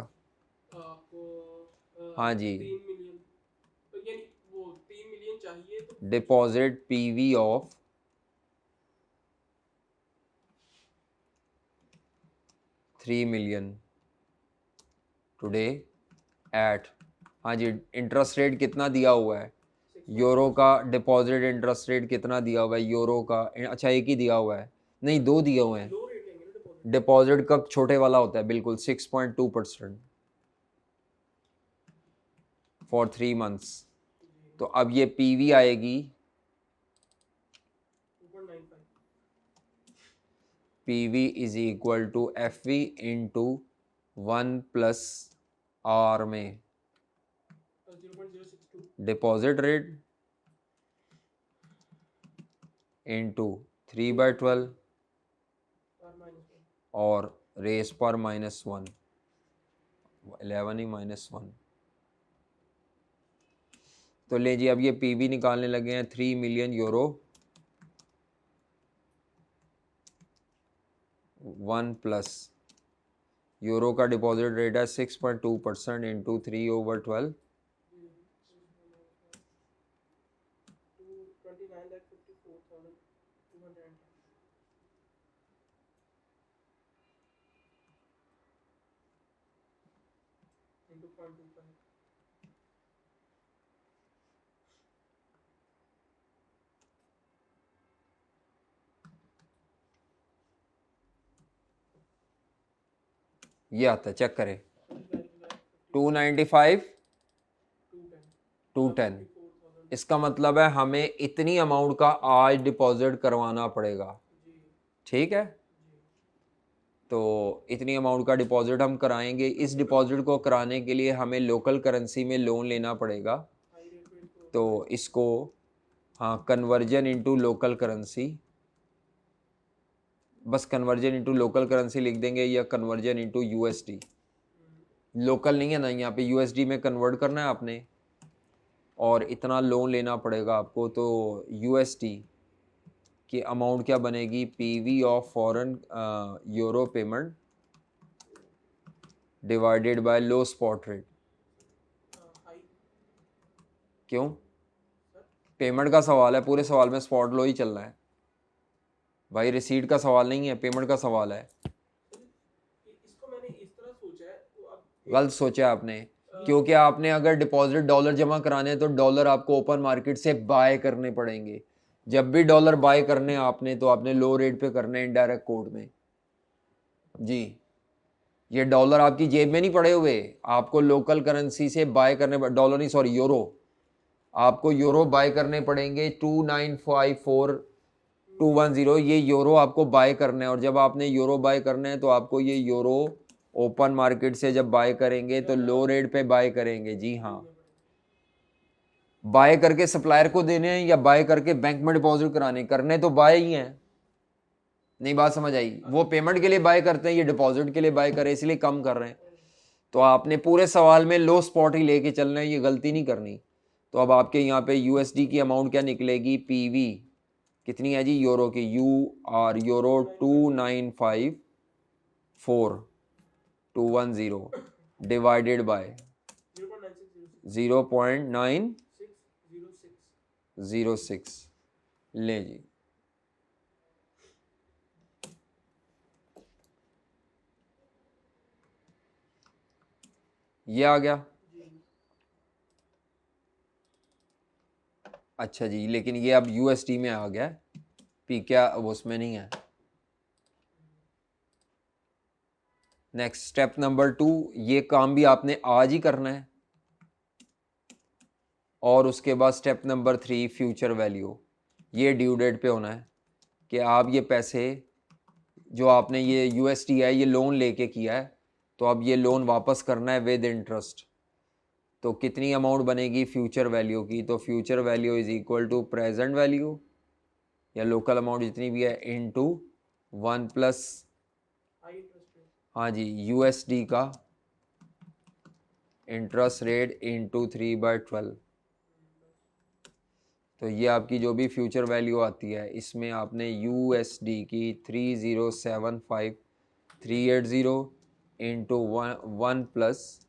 आपको हाँ जी, 3 मिलियन, तो यानी वो 3 मिलियन चाहिए तो deposit PV of 3 million today at, हाँ जी, इंटरेस्ट रेट कितना दिया हुआ है, 6 यूरो का डिपॉजिट इंटरेस्ट रेट कितना दिया हुआ है, यूरो का, अच्छा एक ही दिया हुआ है, नहीं दो दिए हुए हैं, लो रेट लेंगे ना डिपॉजिट। डिपॉजिट का छोटे वाला होता है बिल्कुल 6.2% फॉर 3 मंथ्स, तो अब ये पीवी आएगी, 2.95 PV is equal to F V into 1+R में 0.062 डिपॉजिट रेट इंटू 3/12 और -1। और रेस पर -1, 11 ही -1, तो ले जी अब ये पीवी निकालने लगे हैं 3 मिलियन यूरो 1+ यूरो का डिपॉजिट रेट है 6.2% इंटू 3/12, 29,54,210 into 0.25। ये आता है, चेक करें 295 210। इसका मतलब है हमें इतनी अमाउंट का आज डिपॉजिट करवाना पड़ेगा, ठीक है। तो इतनी अमाउंट का डिपॉजिट हम कराएंगे। इस डिपॉजिट को कराने के लिए हमें लोकल करेंसी में लोन लेना पड़ेगा। तो इसको हाँ कन्वर्जन इनटू लोकल करेंसी, बस कन्वर्जन इनटू लोकल करेंसी लिख देंगे या कन्वर्जन इनटू यूएसडी। लोकल नहीं है ना, यहाँ पे यूएसडी में कन्वर्ट करना है आपने और इतना लोन लेना पड़ेगा आपको। तो यूएसडी की अमाउंट क्या बनेगी, PV of foreign euro payment divided by low spot rate. क्यों? पेमेंट का सवाल है, पूरे सवाल में स्पॉट लो ही चल रहा है भाई, रिसीट का सवाल नहीं है, पेमेंट का सवाल है। इसको मैंने इस तरह सोचा है, तो अब गलत सोचा आपने, क्योंकि आपने अगर डिपॉजिट डॉलर जमा कराने हैं तो डॉलर आपको ओपन मार्केट से बाय करने पड़ेंगे। जब भी डॉलर बाय करने आपने तो आपने लो रेट पे करने इनडायरेक्ट कोड में जी। ये डॉलर आपकी जेब में नहीं पड़े हुए, आपको लोकल करेंसी से बाय करने, डॉलर नहीं सॉरी यूरो, आपको यूरो बाय करने पड़ेंगे 2954210। ये यूरो आपको बाय करना है और जब आपने यूरो बाय करना है तो आपको ये यूरो ओपन मार्केट से जब बाय करेंगे तो लो रेट पे बाय करेंगे। जी हाँ, बाय करके सप्लायर को देने हैं या बाय करके बैंक में डिपॉजिट कराने, करने तो बाय ही हैं। नहीं बात समझ आई? वो पेमेंट के लिए बाय करते हैं, ये डिपॉजिट के लिए बाय करे, इसलिए कम कर रहे हैं। तो आपने पूरे सवाल में लो स्पॉट ही लेके चलना है, ये गलती नहीं करनी। तो अब आपके यहाँ पे यूएसडी की अमाउंट क्या निकलेगी, पीवी कितनी है जी यूरो की, यूरो 2954210 डिवाइडेड बाय 0.906 ले जी। ये आ गया। अच्छा जी, लेकिन ये अब यूएसडी में आ गया, पी क्या अब उसमें नहीं है। नेक्स्ट स्टेप नंबर 2, ये काम भी आपने आज ही करना है। और उसके बाद स्टेप नंबर 3 फ्यूचर वैल्यू, ये ड्यू डेट पे होना है कि आप ये पैसे जो आपने ये यूएसडी है ये लोन लेके किया है, तो अब ये लोन वापस करना है विद इंटरेस्ट। तो कितनी अमाउंट बनेगी फ्यूचर वैल्यू की, तो future value is equal to present value या लोकल अमाउंट जितनी भी है इनटू 1 प्लस हाँ जी यूएसडी का इंटरेस्ट रेट इंटू 3/12। तो ये आपकी जो भी फ्यूचर वैल्यू आती है इसमें आपने यूएसडी की 3075380 इंटू 1 प्लस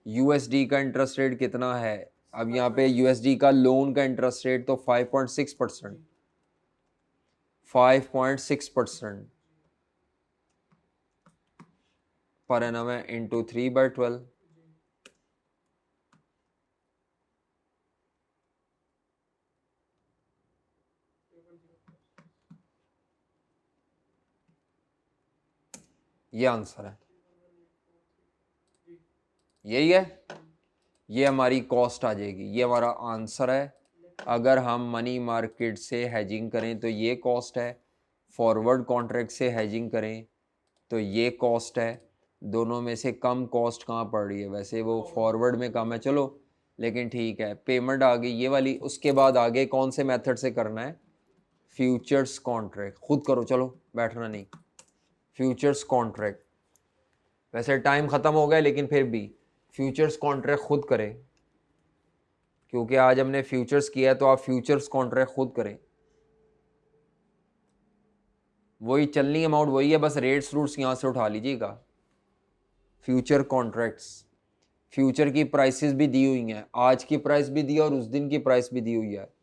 यूएसडी का इंटरेस्ट रेट कितना है। अब यहाँ पे यूएसडी का लोन का इंटरेस्ट रेट तो 5.6% 5.6% पर एनम है इंटू 3/12। ये आंसर है, यही है, ये हमारी कॉस्ट आ जाएगी, ये हमारा आंसर है। अगर हम मनी मार्केट से हैजिंग करें तो ये कॉस्ट है, फॉरवर्ड कॉन्ट्रैक्ट से हैजिंग करें तो ये कॉस्ट है। दोनों में से कम कॉस्ट कहाँ पड़ रही है, वैसे वो फॉरवर्ड में कम है चलो, लेकिन ठीक है। पेमेंट आ गई ये वाली, उसके बाद आगे कौन से मेथड से करना है, फ्यूचर्स कॉन्ट्रैक्ट। खुद करो चलो, बैठना नहीं। फ्यूचर्स कॉन्ट्रैक्ट, वैसे टाइम ख़त्म हो गया लेकिन फिर भी फ्यूचर्स कॉन्ट्रैक्ट खुद करें, क्योंकि आज हमने फ्यूचर्स किया है तो आप फ्यूचर्स कॉन्ट्रैक्ट खुद करें। वही चलनी अमाउंट वही है, बस रेट्स रूट्स यहाँ से उठा लीजिएगा। फ्यूचर कॉन्ट्रैक्ट्स, फ्यूचर की प्राइसेस भी दी हुई हैं, आज की प्राइस भी दी है और उस दिन की प्राइस भी दी हुई है।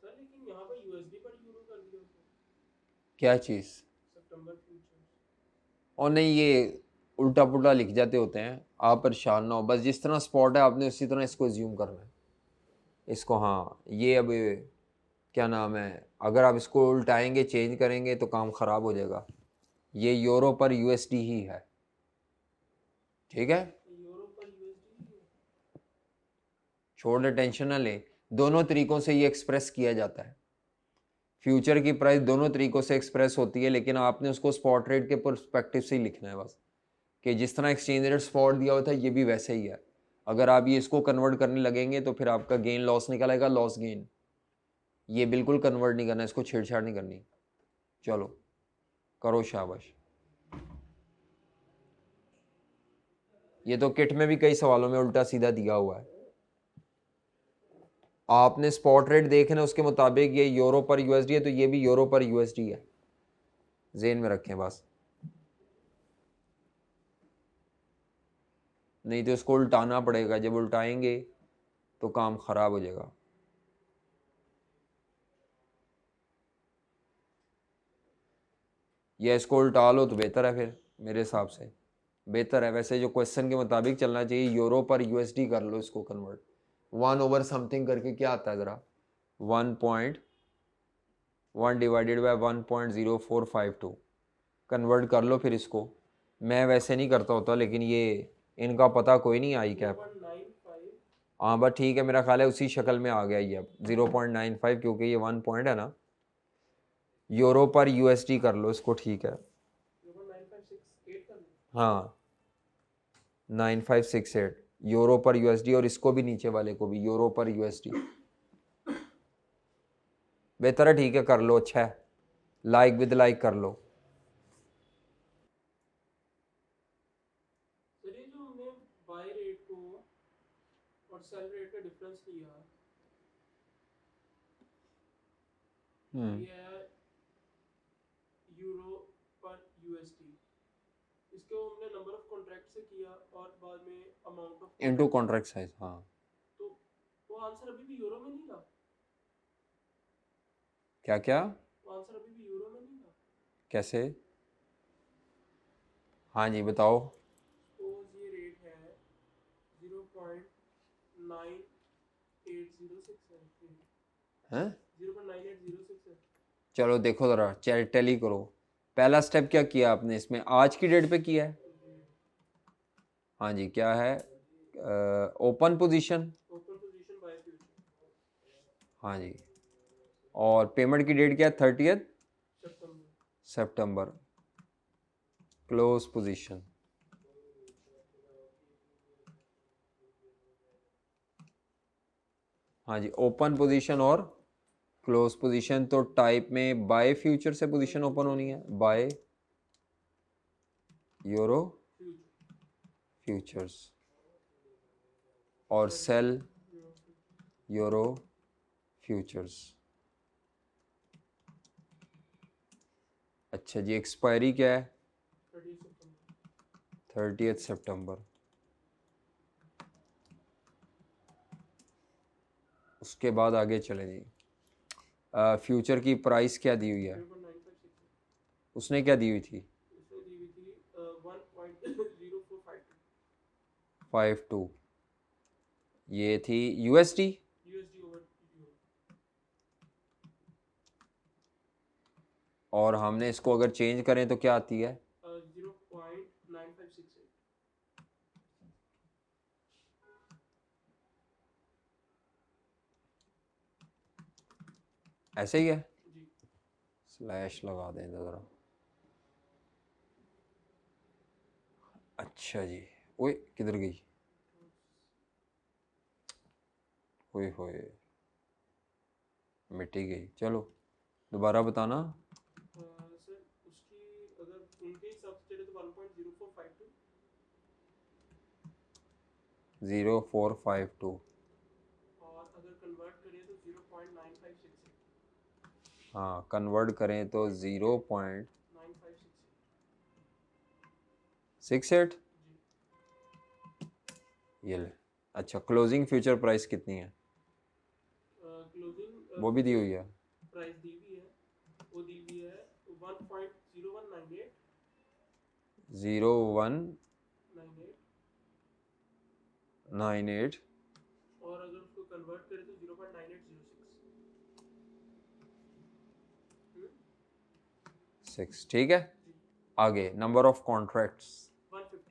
सर लेकिन यहाँ पे यूएसडी पर यूरो कर दिया उसने क्या चीज़? सितंबर फ्यूचर्स। और नहीं, ये उल्टा पुल्टा लिख जाते होते हैं, आप परेशान ना हो, बस जिस तरह स्पॉट है आपने उसी तरह इसको एज्यूम करना है इसको। हाँ, ये अब क्या नाम है, अगर आप इसको उल्टाएंगे चेंज करेंगे तो काम ख़राब हो जाएगा। ये यूरो पर यूएसडी ही है, ठीक है, यूरो पर यूएसडी है। छोड़ दे, टेंशन ना ले। दोनों तरीक़ों से ये एक्सप्रेस किया जाता है, फ्यूचर की प्राइस दोनों तरीक़ों से एक्सप्रेस होती है, लेकिन आपने उसको स्पॉट रेट के पर्सपेक्टिव से ही लिखना है बस, कि जिस तरह एक्सचेंज रेट स्पॉट दिया हुआ था ये भी वैसे ही है। अगर आप ये इसको कन्वर्ट करने लगेंगे तो फिर आपका गेन लॉस निकल आएगा, लॉस गेन। ये बिल्कुल कन्वर्ट नहीं करना, इसको छेड़छाड़ नहीं करनी। चलो करो शाबाश। ये तो किट में भी कई सवालों में उल्टा सीधा दिया हुआ है, आपने स्पॉट रेट देखना उसके मुताबिक, ये यूरो पर यूएसडी है तो ये भी यूरो पर यूएसडी है, जेन में रखें बस, नहीं तो इसको उल्टाना पड़ेगा, जब उल्टाएंगे तो काम ख़राब हो जाएगा। या इसको उल्टा लो तो बेहतर है, फिर मेरे हिसाब से बेहतर है। वैसे जो क्वेश्चन के मुताबिक चलना चाहिए, यूरो पर यूएसडी कर लो इसको कन्वर्ट, 1/समथिंग करके क्या आता है ज़रा, 1.1 डिवाइडेड बाय 1.0452 कन्वर्ट कर लो फिर इसको। मैं वैसे नहीं करता होता, लेकिन ये इनका पता कोई नहीं, आई कैप। 0.95। हाँ बस ठीक है, मेरा ख्याल है उसी शक्ल में आ गया ये अब 0.95, क्योंकि ये 1 पॉइंट है ना, यूरो पर यूएसडी कर लो इसको, ठीक है। 0.9568 कर लो। हाँ 9568 यूरो पर यूएसडी, और इसको भी नीचे वाले को भी यूरो पर यूएसडी, बेहतर है, ठीक है कर लो, अच्छा है, लाइक विद लाइक कर लो। सर ये जो हमने बाय रेट को और सेल रेट का डिफरेंस लिया, ये है यूरो पर यूएसडी, इसको हमने नंबर ऑफ कॉन्ट्रैक्ट से किया और बाद में amount of into contract size, हाँ। तो वो आंसर अभी भी यूरो में नहीं था। क्या क्या? वो आंसर अभी भी यूरो में नहीं था। कैसे? हाँ जी बताओ। सपोज ये रेट है 0.9806 है, हैं? 0.9806 है। चलो देखो ज़रा, टैली करो। पहला स्टेप क्या किया आपने इसमें, आज की डेट पे किया है? हाँ जी, क्या है? Open position, open position by future हाँ जी। और पेमेंट की डेट क्या है? 30 सितंबर। सितंबर। क्लोज पोजीशन, हाँ जी, ओपन पोजीशन और क्लोज पोजीशन। तो टाइप में बाय फ्यूचर से पोजीशन ओपन होनी है, बाय यूरो फ्यूचर्स, और सेल यूरो फ्यूचर्स। अच्छा जी, एक्सपायरी क्या है? 30 सितंबर। उसके बाद आगे चले जी। फ्यूचर की प्राइस क्या दी हुई है? 0.9568 उसने क्या दी हुई थी? इसने दी हुई थी 1.0452 52। ये थी यूएसडी, यूएसडी ओवर यूरो। और हमने इसको अगर चेंज करें तो क्या आती है? 0.9568। ऐसे ही है, जी स्लैश लगा दें ज़रा। अच्छा जी, ओए किधर गई, ओए होए मिट ही गई। चलो दोबारा बताना। सर उसकी अगर उनके हिसाब से चले तो 1.0452 0452, और अगर कन्वर्ट करें तो 0.9568। हाँ कन्वर्ट करें तो 0.68। 9568 जी। ये ले। अच्छा, क्लोजिंग फ्यूचर प्राइस कितनी है? क्लोजिंग वो भी दी हुई है। प्राइस दी हुई है, वो दी हुई है 1.0198 0198 और अगर उसको कन्वर्ट करें तो 0.9806। 6, ठीक है। जी आगे number of contracts, 150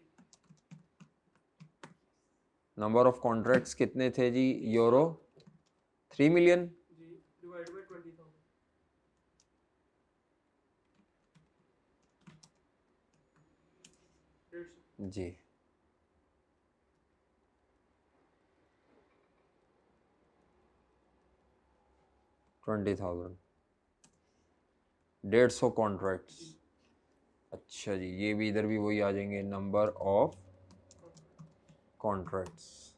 number of contracts कितने थे जी? Euro 3 million. जी डिवाइड बाय 20,000 150। जी 20,000, 150 कॉन्ट्रैक्ट्स। अच्छा जी, ये भी इधर भी वही आ जाएंगे, नंबर ऑफ कॉन्ट्रैक्ट्स।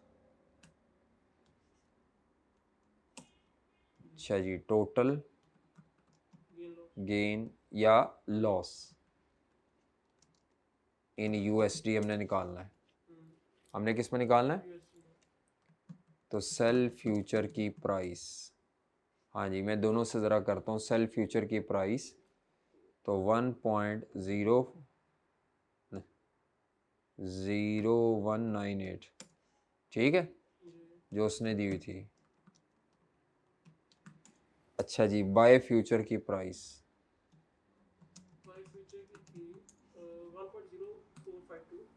अच्छा जी, टोटल गेन या लॉस इन यूएसडी हमने निकालना है। हमने किस में निकालना है? तो सेल फ्यूचर की प्राइस, हाँ जी मैं दोनों से ज़रा करता हूँ। सेल फ्यूचर की प्राइस तो 1.0198, ठीक है, जो उसने दी हुई थी। अच्छा जी, बाय फ्यूचर की प्राइस बाय फ्यूचर की थी 1.0452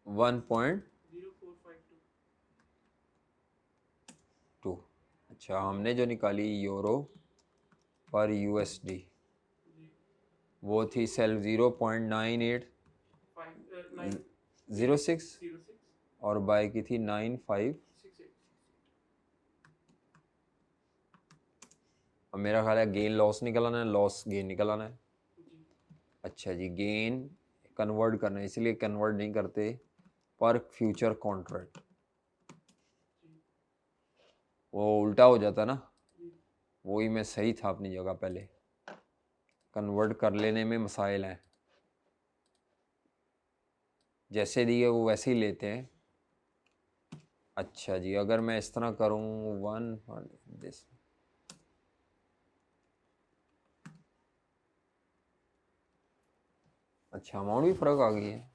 1.2। अच्छा, हमने जो निकाली यूरो पर यूएसडी वो थी सेल 0.9806 और बाय की थी 9568। अब मेरा ख्याल है गेन लॉस निकल आना है, लॉस गेन निकल आना है। अच्छा जी, गेन कन्वर्ट करना है, इसलिए कन्वर्ट नहीं करते पर फ्यूचर कॉन्ट्रैक्ट, वो उल्टा हो जाता ना, वही मैं सही था अपनी जगह, पहले कन्वर्ट कर लेने में मसाइल हैं। जैसे दिए वो वैसे ही लेते हैं। अच्छा जी, अगर मैं इस तरह करूँ 1 दिस, अच्छा अमाउंट भी फ़र्क आ गई है।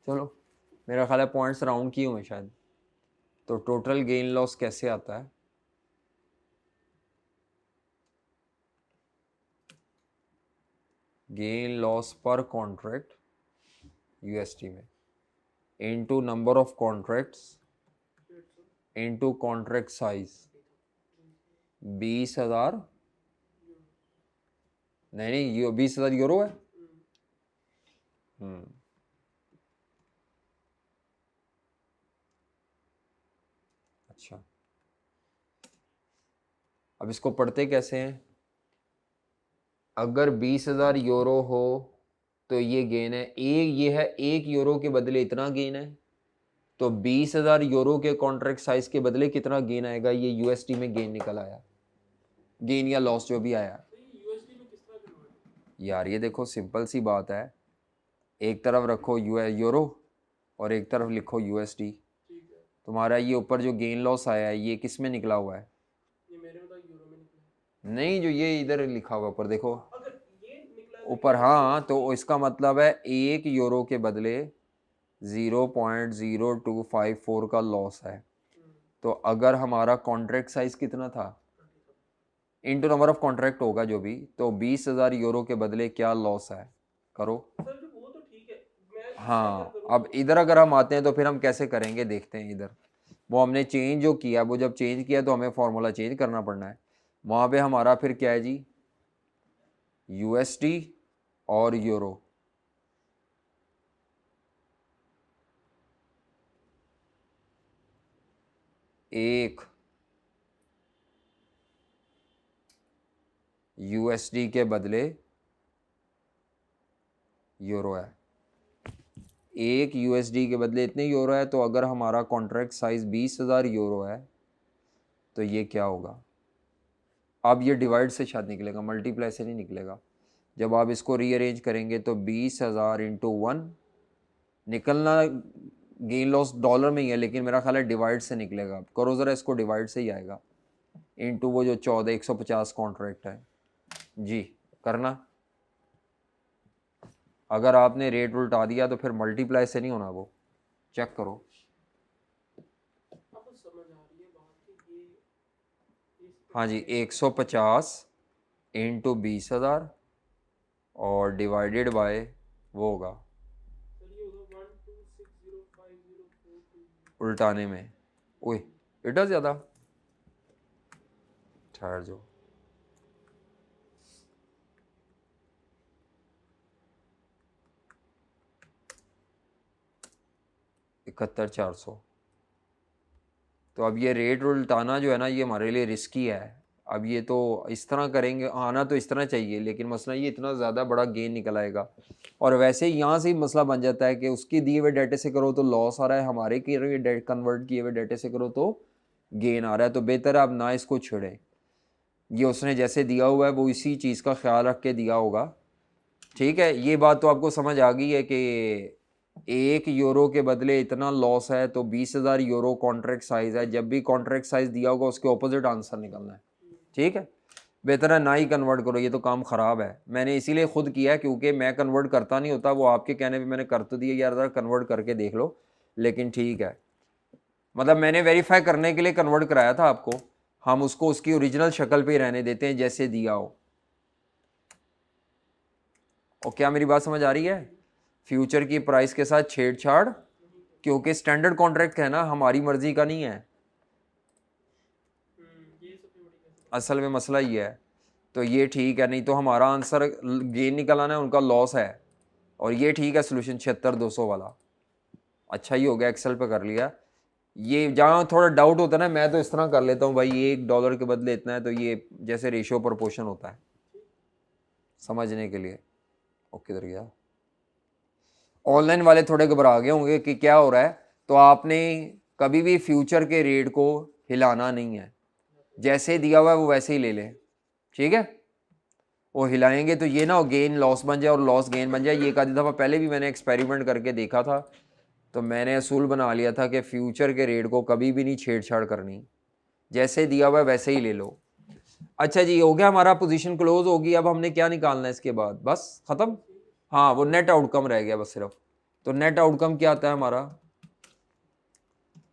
चलो, मेरा ख्याल है पॉइंट्स राउंड किए हुए शायद। तो टोटल गेन लॉस कैसे आता है? गेन लॉस पर कॉन्ट्रैक्ट यूएसटी में into number of contracts into contract size 20,000, नहीं 20,000 यूरो है। अच्छा, अब इसको पढ़ते कैसे हैं? अगर 20,000 यूरो हो तो ये गेन है एक, ये है 1 यूरो के बदले इतना गेन है, तो 20,000 यूरो के कॉन्ट्रैक्ट साइज के बदले कितना गेन आएगा? ये यूएसडी में गेन निकल आया, गेन या लॉस जो भी आया। यूएसडी में किस तरह कन्वर्ट? यार ये देखो सिंपल सी बात है, एक तरफ रखो यूरो और एक तरफ लिखो यूएसडी। तुम्हारा ये ऊपर जो गेन लॉस आया है ये किस में निकला हुआ है? ये मेरे मतलब यूरो में निकला। नहीं, जो ये इधर लिखा हुआ ऊपर देखो, अगर ये निकला ऊपर, हाँ, तो इसका मतलब है 1 यूरो के बदले 0.0254 का लॉस है। तो अगर हमारा कॉन्ट्रैक्ट साइज कितना था इनटू नंबर ऑफ कॉन्ट्रैक्ट होगा जो भी, तो 20,000 यूरो के बदले क्या लॉस है? करो। सर जो वो तो ठीक है, मैं हाँ, अब इधर अगर हम आते हैं तो फिर हम कैसे करेंगे, देखते हैं इधर। वो हमने चेंज जो किया, वो जब चेंज किया तो हमें फॉर्मूला चेंज करना पड़ना है। वहाँ पे हमारा फिर क्या है जी? यूएसडी और यूरो। एक यूएसडी के बदले यूरो है, एक यूएसडी के बदले इतने यूरो है। तो अगर हमारा कॉन्ट्रैक्ट साइज 20,000 यूरो है तो ये क्या होगा? अब ये डिवाइड से शायद निकलेगा, मल्टीप्लाई से नहीं निकलेगा। जब आप इसको रीअरेंज करेंगे तो 20,000 इंटू 1 निकलना गेन लॉस डॉलर में ही है, लेकिन मेरा ख्याल है डिवाइड से निकलेगा। करो ज़रा इसको, डिवाइड से ही आएगा इनटू वो जो 14150 कॉन्ट्रैक्ट है जी। करना, अगर आपने रेट उल्टा दिया तो फिर मल्टीप्लाई से नहीं होना, वो चेक करो। अब समझ आ रही है बात कि ये हाँ जी, 150 इंटू 20,000 और डिवाइडेड बाय वो होगा चलिए होगा 1260504 उल्टाने में। ओए इतना ज़्यादा, ठहर जो। इकहत्तर 400। तो अब ये रेट उल्टाना जो है ना, ये हमारे लिए रिस्की है। अब ये तो इस तरह करेंगे, आना तो इस तरह चाहिए, लेकिन मसला ये इतना ज़्यादा बड़ा गेन निकल आएगा। और वैसे ही यहाँ से ही मसला बन जाता है कि उसके दिए हुए डाटे से करो तो लॉस आ रहा है, हमारे कन्वर्ट किए हुए डाटे से करो तो गेन आ रहा है। तो बेहतर है आप ना इसको छेड़ें। ये उसने जैसे दिया हुआ है वो इसी चीज़ का ख्याल रख के दिया होगा, ठीक है। ये बात तो आपको समझ आ गई है कि 1 यूरो के बदले इतना लॉस है, तो 20,000 यूरो कॉन्ट्रैक्ट साइज है। जब भी कॉन्ट्रैक्ट साइज दिया होगा उसके ऑपोजिट आंसर निकलना है, ठीक है। बेहतर है ना ही कन्वर्ट करो, ये तो काम ख़राब है। मैंने इसीलिए खुद किया क्योंकि मैं कन्वर्ट करता नहीं होता, वो आपके कहने पे मैंने कर तो दिया यार ज़रा कन्वर्ट करके देख लो, लेकिन ठीक है। मतलब मैंने वेरीफाई करने के लिए कन्वर्ट कराया था आपको, हम उसको उसकी ओरिजिनल शक्ल पे ही रहने देते हैं जैसे दिया हो। और क्या मेरी बात समझ आ रही है? फ्यूचर की प्राइस के साथ छेड़छाड़, क्योंकि स्टैंडर्ड कॉन्ट्रैक्ट है ना, हमारी मर्जी का नहीं है। ये सबसे बड़ी कैसे असल में मसला ये है। तो ये ठीक है, नहीं तो हमारा आंसर गेन निकल आना है, उनका लॉस है। और ये ठीक है सोल्यूशन 76,200 वाला, अच्छा ही हो गया, एक्सेल पे कर लिया। ये जहाँ थोड़ा डाउट होता है ना, मैं तो इस तरह कर लेता हूँ भाई, $1 के बदले इतना है, तो ये जैसे रेशियो प्रोपोर्शन होता है समझने के लिए। ओके, इधर गया। ऑनलाइन वाले थोड़े घबरा गए होंगे कि क्या हो रहा है। तो आपने कभी भी फ्यूचर के रेट को हिलाना नहीं है, जैसे दिया हुआ है वो वैसे ही ले लें, ठीक है। वो हिलाएंगे तो ये ना हो गेन लॉस बन जाए और लॉस गेन बन जाए। ये एक आधी दफ़ा पहले भी मैंने एक्सपेरिमेंट करके देखा था, तो मैंने असूल बना लिया था कि फ्यूचर के रेट को कभी भी नहीं छेड़छाड़ करनी, जैसे दिया हुआ है वैसे ही ले लो। अच्छा जी, हो गया हमारा, पोजीशन क्लोज होगी। अब हमने क्या निकालना है इसके बाद? बस ख़त्म। हाँ, वो नेट आउटकम रह गया बस सिर्फ। तो नेट आउटकम क्या आता है हमारा?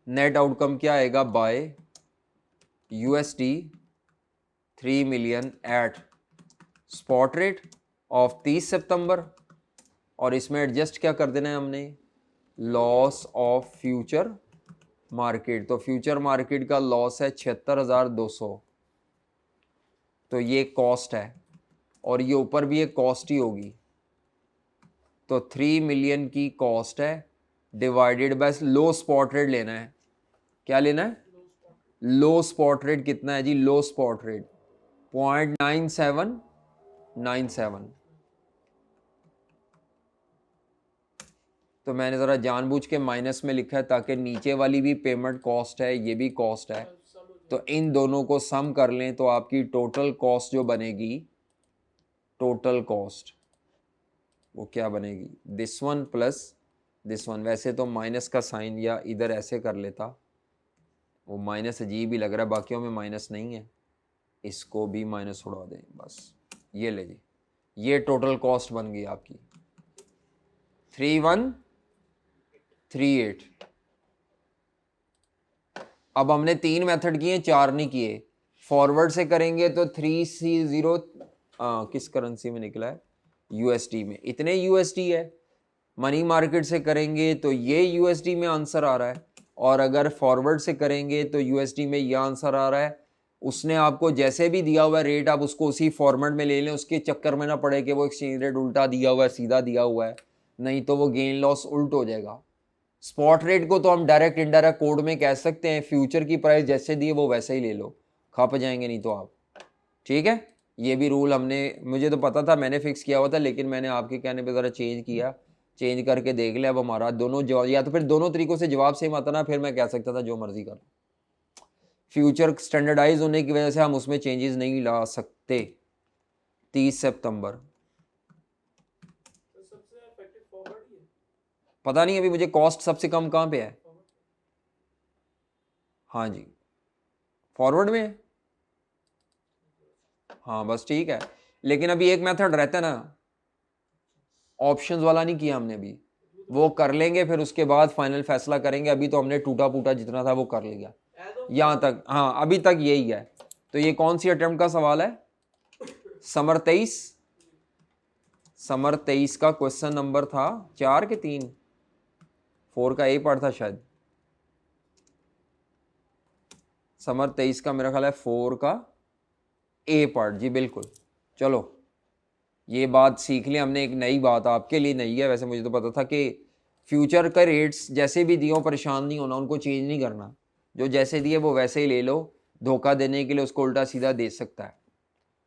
नेट आउटकम क्या आएगा? By USD 3 million at spot rate of 30 सितंबर, और इसमें एडजस्ट क्या कर देना है हमने? Loss of future market. तो फ्यूचर मार्केट का लॉस है 76,200, तो ये कॉस्ट है, और ये ऊपर भी एक कॉस्ट ही होगी। तो 3 मिलियन की कॉस्ट है, divided by low spot rate लेना है। क्या लेना है? लो स्पॉट रेट कितना है जी? लो स्पॉट रेट 0.9797। तो मैंने ज़रा जानबूझ के माइनस में लिखा है ताकि नीचे वाली भी पेमेंट कॉस्ट है, ये भी कॉस्ट है, तो इन दोनों को सम कर लें तो आपकी टोटल कॉस्ट जो बनेगी, टोटल कॉस्ट वो क्या बनेगी? This one plus this one. वैसे तो माइनस का साइन या इधर ऐसे कर लेता, वो माइनस अजीब ही लग रहा है, बाकियों में माइनस नहीं है, इसको भी माइनस उड़ा दें बस। ये ले जी, ये टोटल कॉस्ट बन गई आपकी 3138। अब हमने 3 मेथड किए, 4 नहीं किए। फॉरवर्ड से करेंगे तो 3C0 किस करेंसी में निकला है? USD में, इतने USD है। मनी मार्केट से करेंगे तो ये USD में आंसर आ रहा है, और अगर फॉरवर्ड से करेंगे तो USD में ये आंसर आ रहा है। उसने आपको जैसे भी दिया हुआ रेट, आप उसको उसी फॉर्मेट में ले लें, उसके चक्कर में ना पड़े कि वो एक्सचेंज रेट उल्टा दिया हुआ है सीधा दिया हुआ है, नहीं तो वो गेन लॉस उल्ट हो जाएगा। स्पॉट रेट को तो हम डायरेक्ट इनडायरेक्ट कोड में कह सकते हैं, फ्यूचर की प्राइस जैसे दी है वो वैसे ही ले लो, खप जाएंगे नहीं तो आप, ठीक है। ये भी रूल हमने, मुझे तो पता था, मैंने फिक्स किया हुआ था, लेकिन मैंने आपके कहने पे ज़रा चेंज किया, चेंज करके देख लिया। अब हमारा दोनों जवाब, या तो फिर दोनों तरीकों से जवाब सेम आता ना, फिर मैं कह सकता था जो मर्जी कर। फ्यूचर स्टैंडर्डाइज होने की वजह से हम उसमें चेंजेस नहीं ला सकते। 30 सितंबर सबसे इफेक्टिव फॉरवर्ड ही है। पता नहीं अभी मुझे कॉस्ट सबसे कम कहाँ पे है। हाँ जी फॉरवर्ड में है। हाँ बस ठीक है, लेकिन अभी एक मेथड रहता है ना, ऑप्शंस वाला नहीं किया हमने अभी, वो कर लेंगे फिर उसके बाद फाइनल फैसला करेंगे। अभी तो हमने टूटा फूटा जितना था वो कर लिया यहाँ तक। हाँ अभी तक यही है। तो ये कौन सी अटेम्प्ट का सवाल है? समर 23। समर 23 का क्वेश्चन नंबर था 4 के 3, 4 का ए पार्ट था शायद। समर 23 का मेरा ख्याल है 4 का ए पार्ट, जी बिल्कुल। चलो ये बात सीख ली हमने, एक नई बात आपके लिए नई है, वैसे मुझे तो पता था कि फ्यूचर का रेट्स जैसे भी दिए हो परेशान नहीं होना, उनको चेंज नहीं करना, जो जैसे दिए वो वैसे ही ले लो। धोखा देने के लिए उसको उल्टा सीधा दे सकता है।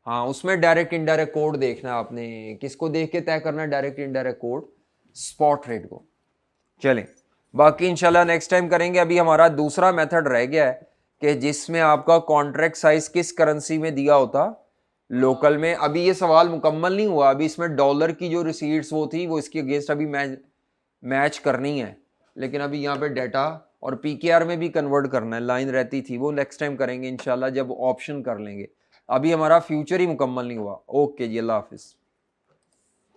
हाँ उसमें डायरेक्ट इनडायरेक्ट कोड देखना है आपने, किसको देख के तय करना है direct indirect code? Spot rate को। चलें बाकी इंशाल्लाह नेक्स्ट टाइम करेंगे। अभी हमारा दूसरा मेथड रह गया है कि जिसमें आपका कॉन्ट्रैक्ट साइज किस करेंसी में दिया होता, लोकल में। अभी ये सवाल मुकम्मल नहीं हुआ, अभी इसमें डॉलर की जो रिसीट्स वो थी वो इसके अगेंस्ट अभी मैच करनी है, लेकिन अभी यहाँ पे डाटा और पीकेआर में भी कन्वर्ट करना है, लाइन रहती थी वो नेक्स्ट टाइम करेंगे इंशाल्लाह जब ऑप्शन कर लेंगे। अभी हमारा फ्यूचर ही मुकम्मल नहीं हुआ। ओके जी, अल्लाह हाफिज़।